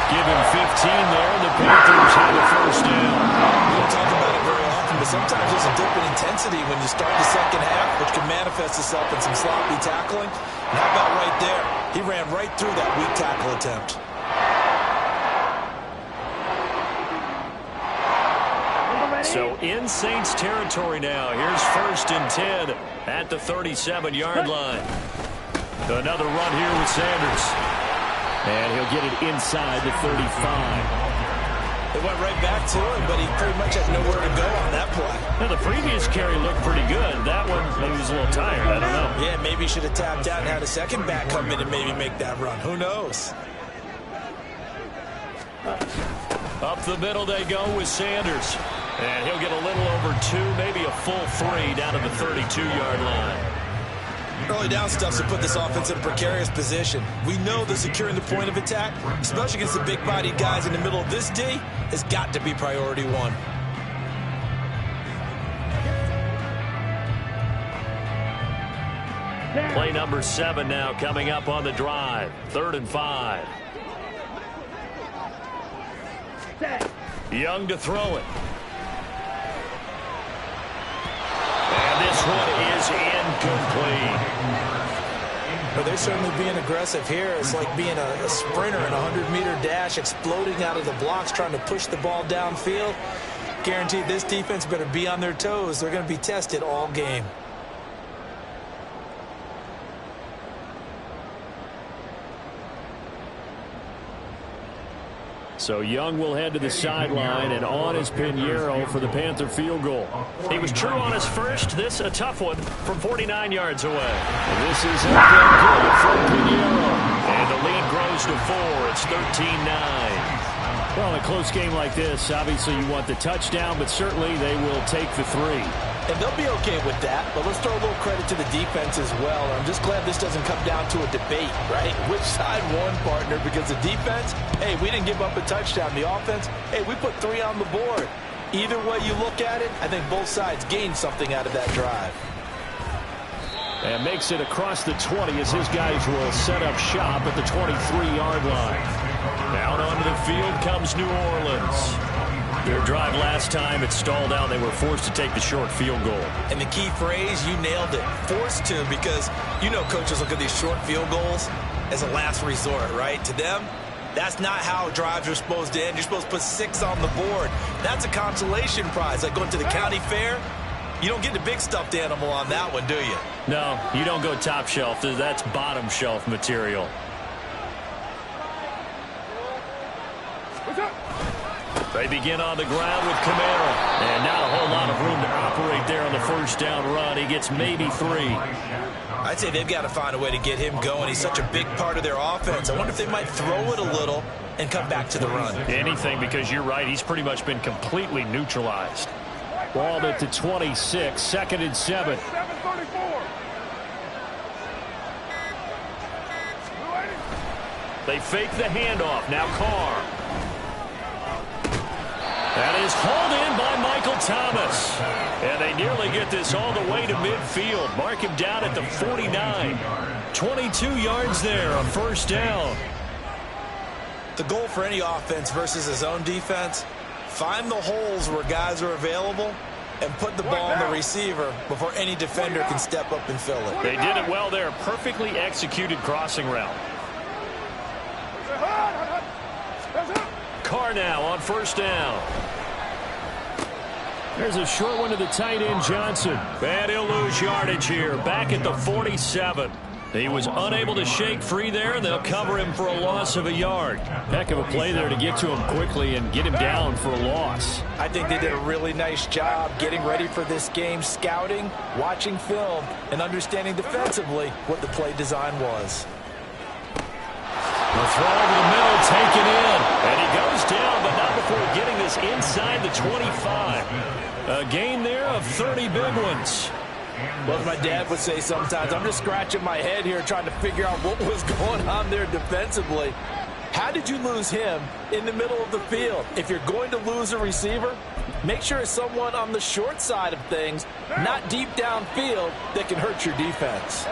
C: Give him 15 there, and the Panthers have a first down.
D: We don't talk about it very often, but sometimes there's a dip in intensity when you start the second half, which can manifest itself in some sloppy tackling. And how about right there? He ran right through that weak tackle attempt.
C: So in Saints territory now. Here's 1st and 10 at the 37-yard line. Another run here with Sanders. And he'll get it inside the 35.
D: It went right back to him, but he pretty much had nowhere to go on that play.
C: Now, the previous carry looked pretty good. That one, maybe he was a little tired. I don't know.
D: Yeah, maybe he should have tapped out and had a second back come in and maybe make that run. Who knows?
C: Up the middle they go with Sanders. And he'll get a little over 2, maybe a full 3 down to the 32-yard line.
D: Early down stuff to put this offense in a precarious position. We know that securing the point of attack, especially against the big-bodied guys in the middle of this D, has got to be priority one.
C: Play number 7 now coming up on the drive. 3rd and 5. Young to throw it. And this one is incomplete.
D: Well, they're certainly being aggressive here. It's like being a sprinter in a 100-meter dash, exploding out of the blocks, trying to push the ball downfield. Guaranteed this defense better be on their toes. They're going to be tested all game.
F: So Young will head to the sideline, and on is Pinheiro for the Panther field goal.
C: He was true on his first. This a tough one from 49 yards away.
F: And this is a good from Pinheiro.
C: And the lead grows to 4. It's 13-9.
F: Well, in a close game like this, obviously you want the touchdown, but certainly they will take the 3.
E: And they'll be okay with that, but let's throw a little credit to the defense as well. I'm just glad this doesn't come down to a debate, right? Which side won, partner? Because the defense, hey, we didn't give up a touchdown. The offense, hey, we put 3 on the board. Either way you look at it, I think both sides gained something out of that drive.
F: And makes it across the 20 as his guys will set up shop at the 23-yard line.
C: Out onto the field comes New Orleans. Their drive last time, it stalled out. They were forced to take the short field goal.
D: And the key phrase, you nailed it, forced to, because you know coaches look at these short field goals as a last resort, right? To them, that's not how drives are supposed to end. You're supposed to put 6 on the board. That's a consolation prize. Like going to the county fair, you don't get the big stuffed animal on that one, do you?
C: No, you don't go top shelf. That's bottom shelf material. They begin on the ground with Kamara. And not a whole lot of room to operate there on the first down run. He gets maybe 3.
D: I'd say they've got to find a way to get him going. He's such a big part of their offense. I wonder if they might throw it a little and come back to the run.
C: Anything, because you're right. He's pretty much been completely neutralized.
F: Ball at the 26, 2nd and 7.
C: They fake the handoff. Now Carr. That is hauled in by Michael Thomas. And they nearly get this all the way to midfield. Mark him down at the 49. 22 yards there on first down.
D: The goal for any offense versus his own defense, find the holes where guys are available and put the ball on the receiver before any defender can step up and fill it.
C: They did it well there. Perfectly executed crossing route. Carr now on first down.
F: There's a short one to the tight end, Johnson.
C: And he'll lose yardage here. Back at the 47. He was unable to shake free there, and they'll cover him for a loss of a yard. Heck of a play there to get to him quickly and get him down for a loss.
E: I think they did a really nice job getting ready for this game, scouting, watching film, and understanding defensively what the play design was.
C: The throw over the middle, taken in, and he goes down, but not before getting this inside the 25. A gain there of 30 big ones.
E: Well, as my dad would say sometimes, I'm just scratching my head here trying to figure out what was going on there defensively. How did you lose him in the middle of the field? If you're going to lose a receiver, make sure it's someone on the short side of things, not deep downfield, that can hurt your defense.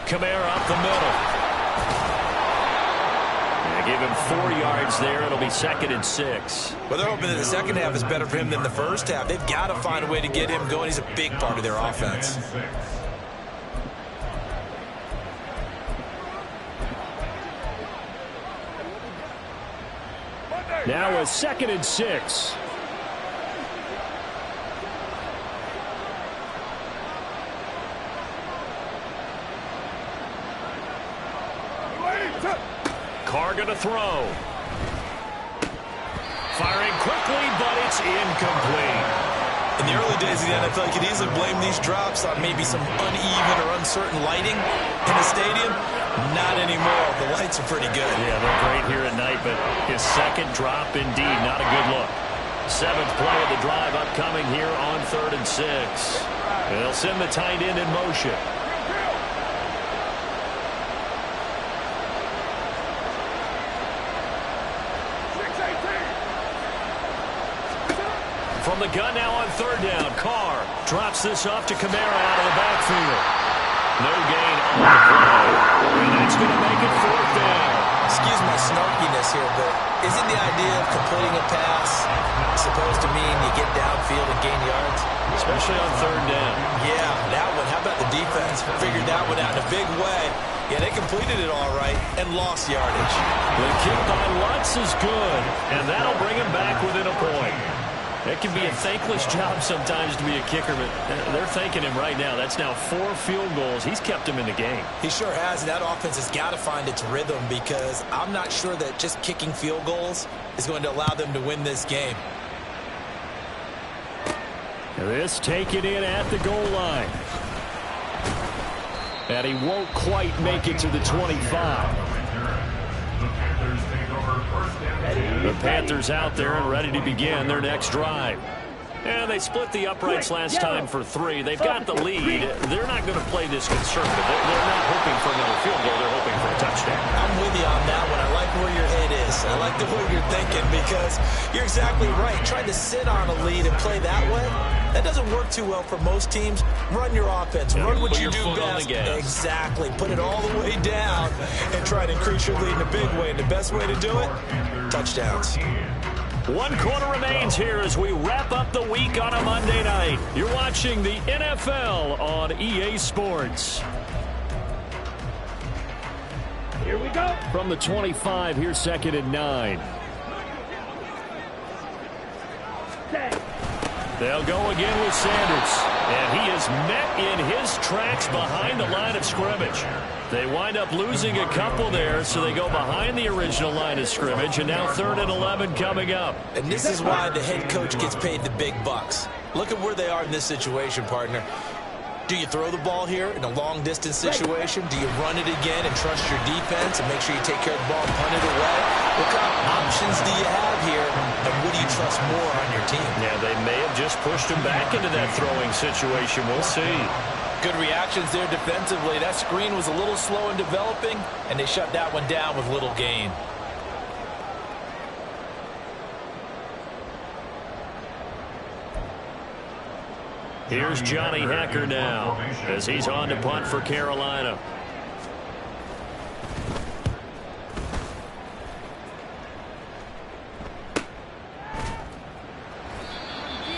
C: Kamara up the middle. They give him 4 yards there. It'll be 2nd and 6.
D: Well, they're hoping that the second half is better for him than the first half. They've got to find a way to get him going. He's a big part of their offense.
C: Now a 2nd and 6. Carr going to throw. Firing quickly, but it's incomplete.
D: In the early days of the NFL, you could easily blame these drops on maybe some uneven or uncertain lighting in the stadium. Not anymore. The lights are pretty good.
C: Yeah, they're great here at night, but his second drop, indeed, not a good look. 7th play of the drive upcoming here on 3rd and 6. They'll send the tight end in motion. From the gun now on 3rd down. Carr drops this off to Kamara out of the backfield. No gain on the play. And that's going to make it 4th down.
D: Excuse my snarkiness here, but isn't the idea of completing a pass supposed to mean you get downfield and gain yards?
C: Especially on 3rd down.
D: Yeah, that one. How about the defense? Figured that one out in a big way. Yeah, they completed it all right and lost yardage.
C: The kick by Lutz is good, and that'll bring him back within a point. It can be a thankless job sometimes to be a kicker, but they're thanking him right now. That's now 4 field goals. He's kept him in the game.
D: He sure has, and that offense has got to find its rhythm because I'm not sure that just kicking field goals is going to allow them to win this game.
C: This taken in at the goal line. And he won't quite make it to the 25. The Panthers out there and ready to begin their next drive. And they split the uprights last time for 3. They've got the lead. They're not going to play this conservative. They're not hoping for another field goal. They're hoping for a touchdown.
D: I'm with you on that one. I like where your head is. I like the way you're thinking because you're exactly right. Trying to sit on a lead and play that way, that doesn't work too well for most teams. Run your offense. Run what you do best. Exactly. Put it all the way down and try to increase your lead in a big way. And the best way to do it, touchdowns.
C: 1 quarter remains here as we wrap up the week on a Monday night. You're watching the NFL on EA Sports.
G: Here we go.
C: From the 25, here's 2nd and 9. They'll go again with Sanders. And he is met in his tracks behind the line of scrimmage. They wind up losing a couple there, so they go behind the original line of scrimmage, and now 3rd and 11 coming up.
D: And this is why the head coach gets paid the big bucks. Look at where they are in this situation, partner. Do you throw the ball here in a long-distance situation? Do you run it again and trust your defense and make sure you take care of the ball and punt it away? What kind of options do you have here, and what do you trust more on your team?
C: Yeah, they may have just pushed him back into that throwing situation. We'll see.
E: Good reactions there defensively. That screen was a little slow in developing, and they shut that one down with little gain.
C: Here's Johnny Hecker now as he's on to punt for Carolina.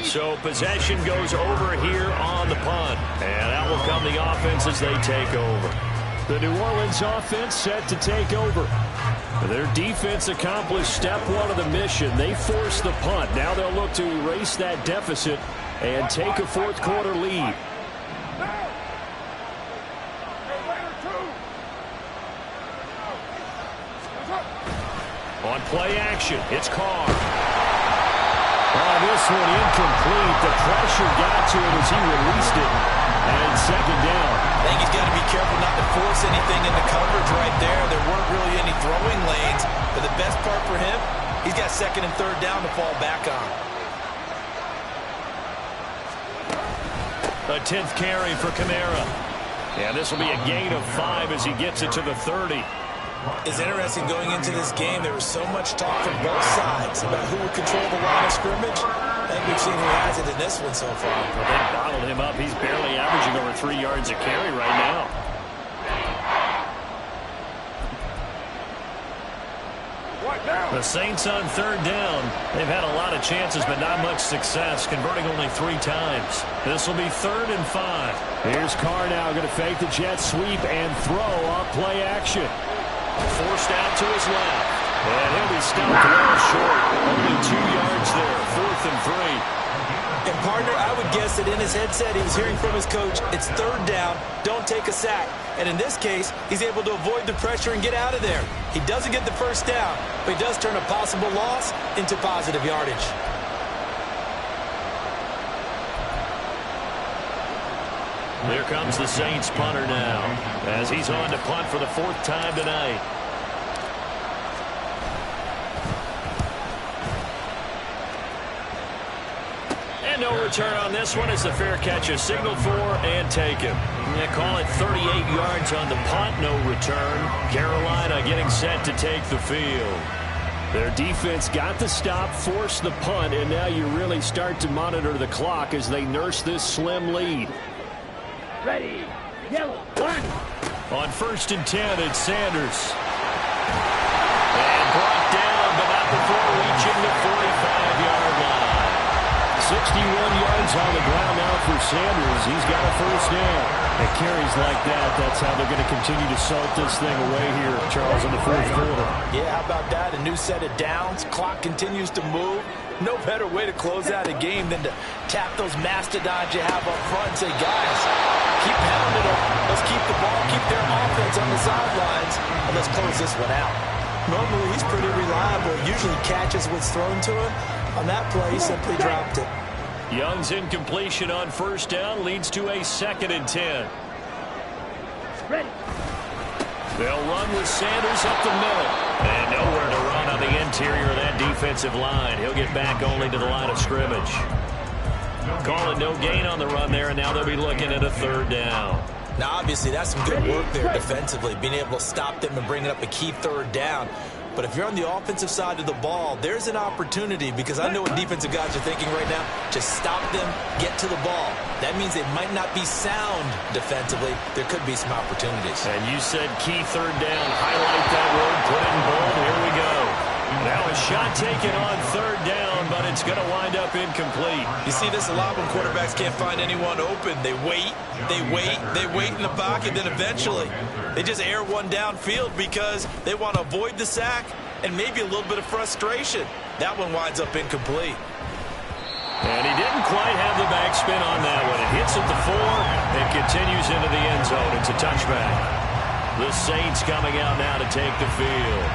C: So possession goes over here on the punt. And out will come the offense as they take over.
F: The New Orleans offense set to take over. Their defense accomplished step one of the mission. They forced the punt. Now they'll look to erase that deficit and take a fourth quarter lead. On play action, it's Carr. Oh, this one incomplete. The pressure got to him as he released it. And second down.
D: I think he's got to be careful not to force anything into coverage right there. There weren't really any throwing lanes. But the best part for him, he's got second and third down to fall back on.
C: A 10th carry for Kamara. Yeah, this will be a gain of 5 as he gets it to the 30.
D: It's interesting going into this game. There was so much talk from both sides about who would control the line of scrimmage. I think we've seen who has it in this one so far.
C: Well, they bottled him up. He's barely averaging over 3 yards a carry right now. The Saints on third down. They've had a lot of chances, but not much success, converting only 3 times. This will be 3rd and 5.
F: Here's Carr now going to fake the jet sweep and throw off play action.
C: Forced out to his left. And he'll be stopped well short. Only 2 yards there. 4th and 3.
D: And, partner, I would guess that in his headset he was hearing from his coach, it's third down, don't take a sack. And in this case, he's able to avoid the pressure and get out of there. He doesn't get the first down, but he does turn a possible loss into positive yardage.
C: Here comes the Saints punter now, as he's on to punt for the 4th time tonight. And no return on this one as the fair catch is signaled for and taken. They call it 38 yards on the punt, no return. Carolina getting set to take the field.
F: Their defense got the stop, forced the punt, and now you really start to monitor the clock as they nurse this slim lead.
G: Ready, yellow, 1.
C: On 1st and 10, it's Sanders. And brought down, but not before reaching the 45-yard line.
F: 61 yards on the ground now for Sanders. He's got a first down. At carries like that, that's how they're going to continue to salt this thing away here, Charles, in the 4th quarter.
E: Yeah, how about that? A new set of downs. Clock continues to move. No better way to close out a game than to tap those mastodons you have up front and say, guys, keep pounding them. Let's keep the ball, keep their offense on the sidelines, and let's close this one out.
D: Normally, he's pretty reliable. Usually catches what's thrown to him. On that play, he simply dropped it.
C: Young's incompletion on 1st down leads to a 2nd and 10.
G: Ready.
C: They'll run with Sanders up the middle. And nowhere to run on the interior of that defensive line. He'll get back only to the line of scrimmage. Calling no gain on the run there, and now they'll be looking at a 3rd down.
D: Now, obviously, that's some good work there defensively, being able to stop them and bringing up a key 3rd down. But if you're on the offensive side of the ball, there's an opportunity, because I know what defensive guys are thinking right now. Just stop them, get to the ball. That means they might not be sound defensively. There could be some opportunities.
C: And you said key 3rd down. Highlight that word, put it in bold. Here we go. Now a shot taken on 3rd down, but it's going to wind up incomplete.
D: You see this a lot when quarterbacks can't find anyone open. They wait in the pocket, then eventually they just air one downfield because they want to avoid the sack and maybe a little bit of frustration. That one winds up incomplete.
C: And he didn't quite have the backspin on that one. It hits at the 4 and continues into the end zone. It's a touchback. The Saints coming out now to take the field.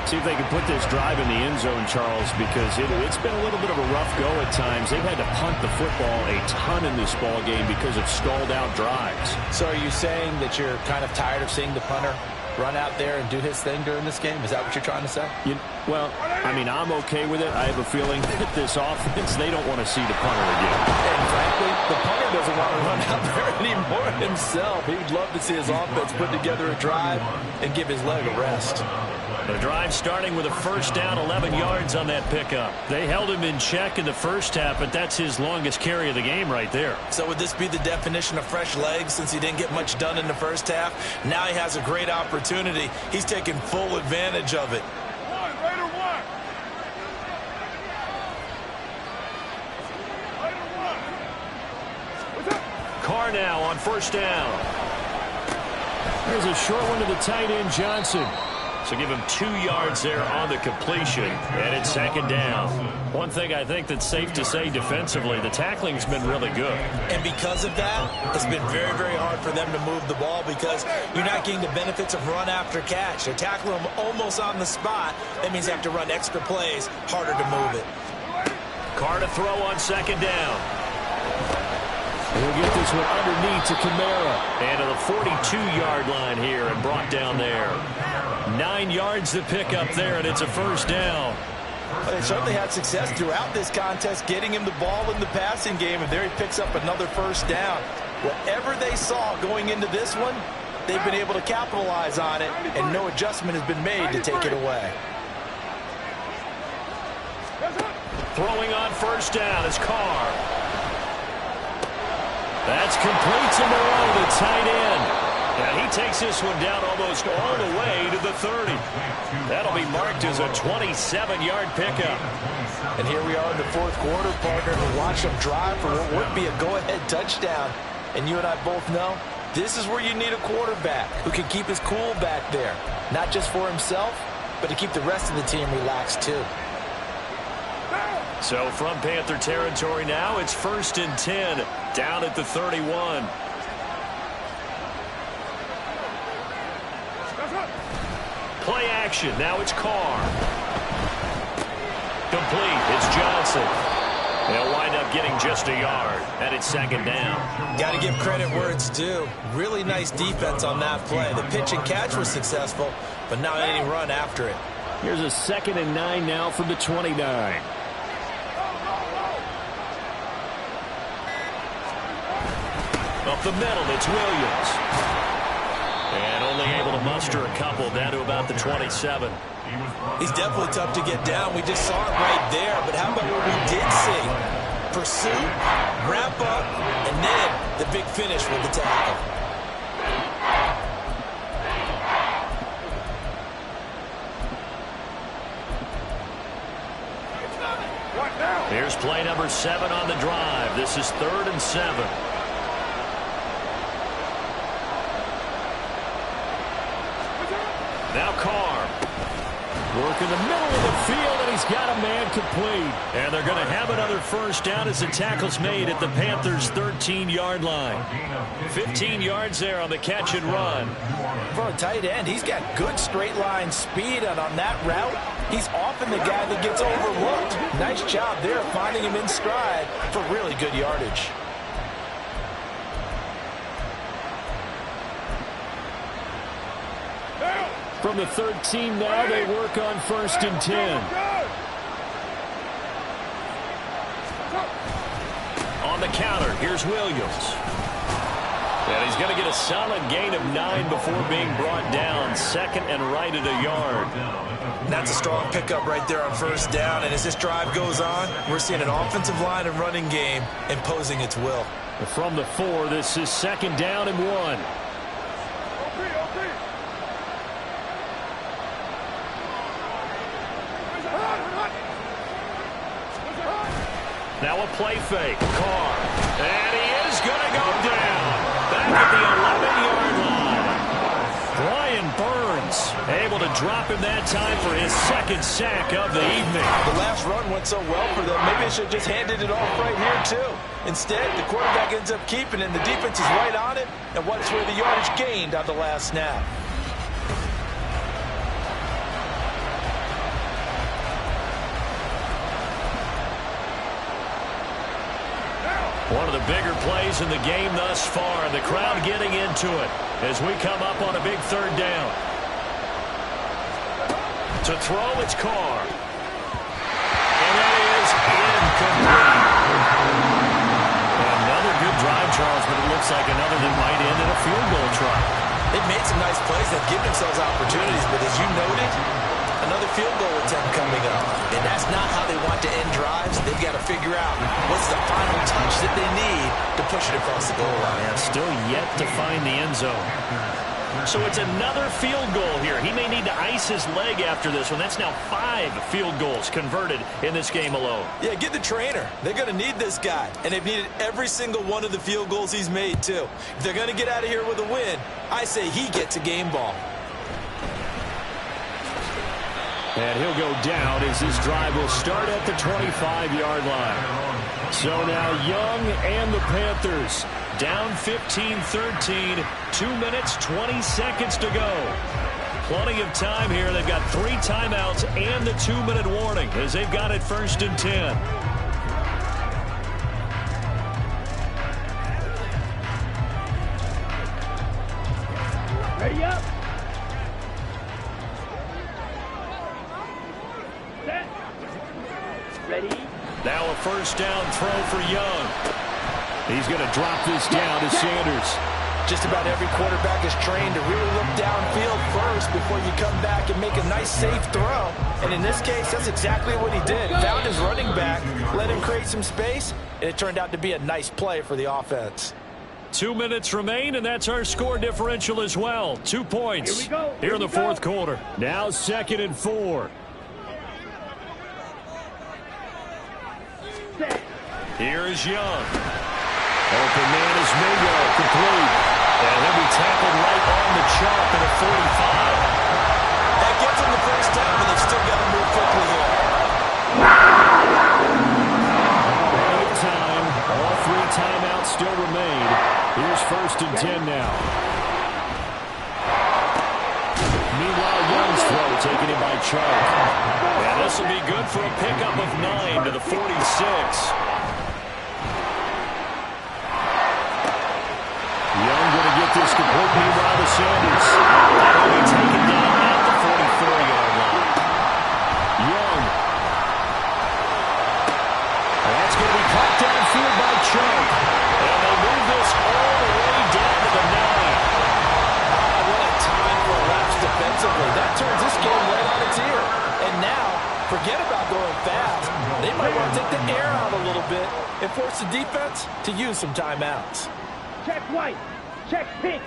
F: See if they can put this drive in the end zone, Charles, because it's been a little bit of a rough go at times. They've had to punt the football a ton in this ball game because of stalled-out drives.
E: So are you saying that you're kind of tired of seeing the punter run out there and do his thing during this game? Is that what you're trying to say?
F: Well, I mean, I'm okay with it. I have a feeling that this offense, they don't want to see the punter again.
E: And frankly, the punter doesn't want to run out there anymore himself. He would love to see his offense put together a drive and give his leg a rest.
C: The drive starting with a 1st down, 11 yards on that pickup. They held him in check in the first half, but that's his longest carry of the game right there.
D: So would this be the definition of fresh legs since he didn't get much done in the first half? Now he has a great opportunity. He's taking full advantage of it.
C: Carr now on 1st down.
F: Here's a short one to the tight end, Johnson.
C: So give him 2 yards there on the completion, and it's second down. One thing I think that's safe to say defensively, the tackling's been really good.
D: And because of that, it's been very, very hard for them to move the ball because you're not getting the benefits of run after catch. They're tackling them almost on the spot. That means they have to run extra plays, harder to move it.
C: Carr to throw on second down.
F: We'll get this one underneath to Kamara.
C: And to the 42-yard line here and brought down there. 9 yards to pick up there, and it's a first down.
E: Well, they certainly had success throughout this contest getting him the ball in the passing game, and there he picks up another first down. Whatever they saw going into this one, they've been able to capitalize on it, and no adjustment has been made to take it away.
C: Throwing on first down is Carr. That's complete to Moreau, the tight end. And he takes this one down almost all the way to the 30. That'll be marked as a 27-yard pickup.
E: And here we are in the fourth quarter, partner, and watch them drive for what would be a go-ahead touchdown. And you and I both know this is where you need a quarterback who can keep his cool back there. Not just for himself, but to keep the rest of the team relaxed too.
C: So from Panther territory now, it's 1st and 10, down at the 31. Play action. Now it's Carr. Complete. It's Johnson. They'll wind up getting just a yard, and it's second down.
D: Got to give credit where it's due. Really nice defense on that play. The pitch and catch was successful, but not any run after it.
F: Here's a 2nd and 9 now from the 29.
C: Up the middle, it's Williams. And only able to muster a couple down to about the 27.
D: He's definitely tough to get down. We just saw it right there. But how about what we did see? Pursuit, wrap up, and then the big finish with the tackle.
C: Here's play number 7 on the drive. This is 3rd and 7. Now Carr. Work in the middle of the field, and he's got a man complete. And they're going to have another first down as the tackle's made at the Panthers' 13-yard line. 15 yards there on the catch and run.
E: For a tight end, he's got good straight line speed, and on that route, he's often the guy that gets overlooked. Nice job there finding him in stride for really good yardage.
F: From the 13 now, they work on 1st and 10.
C: On the counter, here's Williams. And he's going to get a solid gain of 9 before being brought down. 2nd and right at a yard.
D: That's a strong pickup right there on first down. And as this drive goes on, we're seeing an offensive line and running game imposing its will.
F: From the 4, this is 2nd down and 1. Now a play fake. Carr. And he is going to go down. Back at the 11-yard line. Brian Burns able to drop him that time for his 2nd sack of the evening.
E: The last run went so well for them. Maybe they should have just handed it off right here, too. Instead, the quarterback ends up keeping it, and the defense is right on it. And what's where the yardage gained on the last snap.
C: One of the bigger plays in the game thus far. The crowd getting into it as we come up on a big 3rd down. To throw, it's Carr. And that is incomplete. Another good drive, Charles, but it looks like another that might end in a field goal try.
D: They've made some nice plays that give themselves opportunities, but as you noted, another field goal attempt coming up. And that's not how they want to end drives. They've got to figure out what's the final touch that they need to push it across the goal line.
C: Still yet to find the end zone. So it's another field goal here. He may need to ice his leg after this one. That's now 5 field goals converted in this game alone.
D: Yeah, get the trainer. They're going to need this guy. And they've needed every single one of the field goals he's made, too. If they're going to get out of here with a win, I say he gets a game ball.
F: And he'll go down as this drive will start at the 25-yard line. So now Young and the Panthers down 15-13, 2 minutes, 20 seconds to go. Plenty of time here. They've got 3 timeouts and the 2-minute warning as they've got it 1st and 10.
G: Ready up. Set. Ready.
F: Now a 1st down throw for Young. He's going to drop this down to Sanders.
E: Just about every quarterback is trained to really look downfield first before you come back and make a nice, safe throw. And in this case, that's exactly what he did. Found his running back, let him create some space, and it turned out to be a nice play for the offense.
F: 2 minutes remain, and that's our score differential as well. 2 points here in the 4th quarter. Now 2nd and 4. Here is Young. Open man is Mingo, complete. And he'll be tackled right on the chalk at a 45.
D: That gets him the 1st down, but they've still got to move quickly here.
F: Right time. All 3 timeouts still remain. Here's 1st and 10 now. Meanwhile, Young's throw taken in by Chark. And this will be good for a pickup of 9 to the 46. Young going to get this complete. Meanwhile to Sanders. That'll be taken down at the 44-yard line. Young. And that's going to be caught downfield by Chark. And they move this all the way down to the 9.
E: What a time for a lapse defensively. That turns this game right on its ear. And now, forget about going fast. They might want to take the air out a little bit and force the defense to use some timeouts.
G: Check white. Check pink.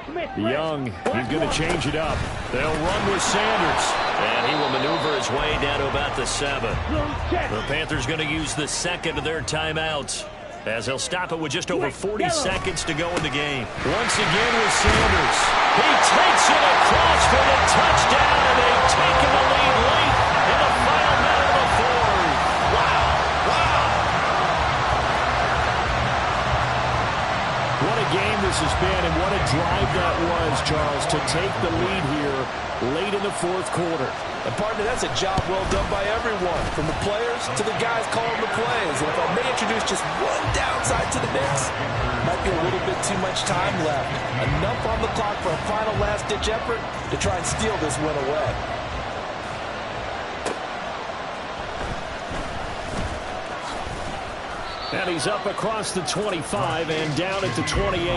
G: Smith.
F: Young, he's going to change it up. They'll run with Sanders.
C: And he will maneuver his way down to about the 7. The Panthers going to use the 2nd of their timeouts as they'll stop it with just over 40 seconds to go in the game.
F: Once again with Sanders.
C: He takes it across for the touchdown, and they've taken the lead late in the final minute of the 4th. Wow.
F: What a game this has been, and what a drive that was, Charles, to take the lead here late in the 4th quarter.
E: And partner, that's a job well done by everyone, from the players to the guys calling the plays. And if I may introduce just one downside to the mix, might be a little bit too much time left. Enough on the clock for a final last-ditch effort to try and steal this win away.
F: And he's up across the 25 and down at the 28.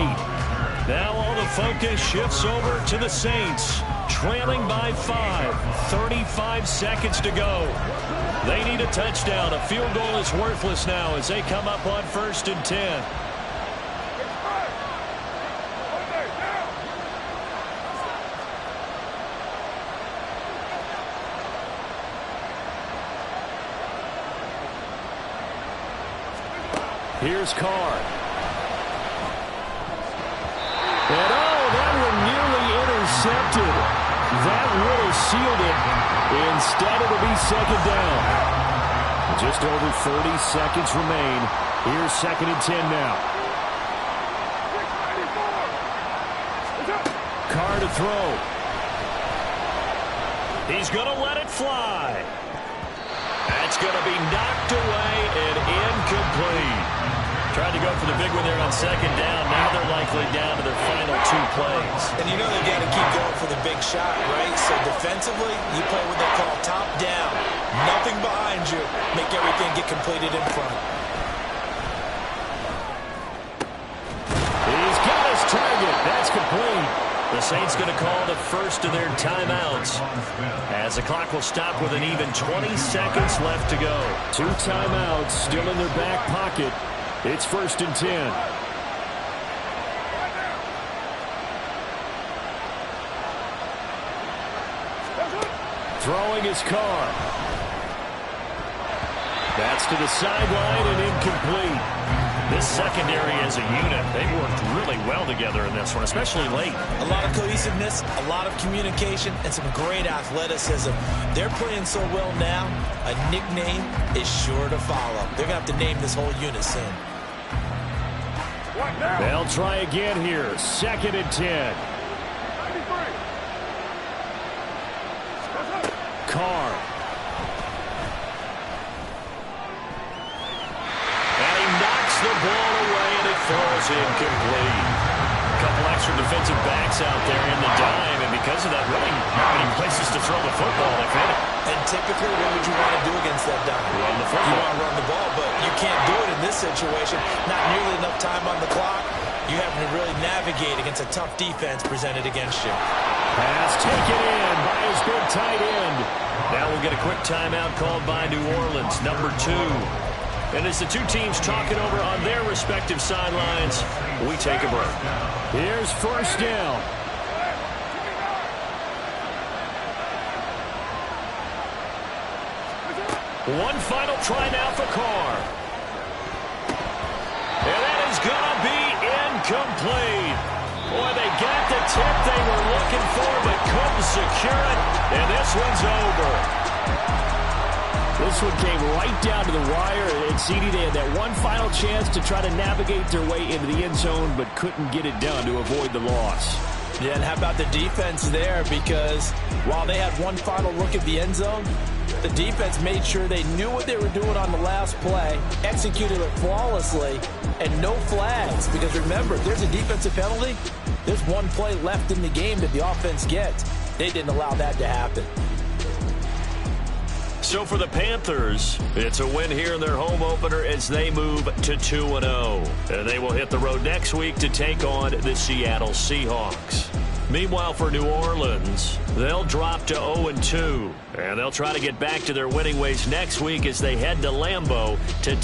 C: Now all the focus shifts over to the Saints, trailing by 5, 35 seconds to go. They need a touchdown. A field goal is worthless now as they come up on 1st and 10.
F: Here's Carr. And that one nearly intercepted. That would have sealed it. Instead, it'll be 2nd down. Just over 30 seconds remain. Here's 2nd and 10 now. Carr to throw.
C: He's going to let it fly. That's going to be knocked away and incomplete. Tried to go for the big one there on 2nd down. Now they're likely down to their final 2 plays.
D: And you know they got to keep going for the big shot, right? So defensively, you play what they call top down. Nothing behind you. Make everything get completed in front.
F: He's got his target. That's complete.
C: The Saints going to call the 1st of their timeouts as the clock will stop with an even 20 seconds left to go.
F: 2 timeouts still in their back pocket. It's 1st and 10. Throwing his car. That's to the sideline and incomplete. This secondary as a unit, they've worked really well together in this one, especially late.
D: A lot of cohesiveness, a lot of communication, and some great athleticism. They're playing so well now, a nickname is sure to follow. They're going to have to name this whole unit soon.
F: They'll try again here. 2nd and 10. Carr. And he knocks the ball away, and it falls incomplete. A couple extra defensive backs out there in the dime, and because of that, really not many places to throw the football if any.
D: And typically, what would you want to do against that dime?
F: Run the football.
D: You want to run the ball, but you can't do it in this situation. Not nearly enough time on the clock. You have to really navigate against a tough defense presented against you.
F: Pass taken in by his big tight end. Now we'll get a quick timeout called by New Orleans, number 2. And as the two teams talking over on their respective sidelines, we take a break. Here's 1st down. One final try now for Carr. And that is going to be incomplete. Boy, they got the tip they were looking for, but couldn't secure it. And this one's over. This one came right down to the wire. And CD, they had that one final chance to try to navigate their way into the end zone, but couldn't get it done to avoid the loss.
E: Yeah, and how about the defense there? Because while they had one final look at the end zone, the defense made sure they knew what they were doing on the last play, executed it flawlessly, and no flags. Because remember, if there's a defensive penalty, there's one play left in the game that the offense gets. They didn't allow that to happen.
C: So for the Panthers, it's a win here in their home opener as they move to 2-0. And they will hit the road next week to take on the Seattle Seahawks. Meanwhile, for New Orleans, they'll drop to 0-2. And they'll try to get back to their winning ways next week as they head to Lambeau to take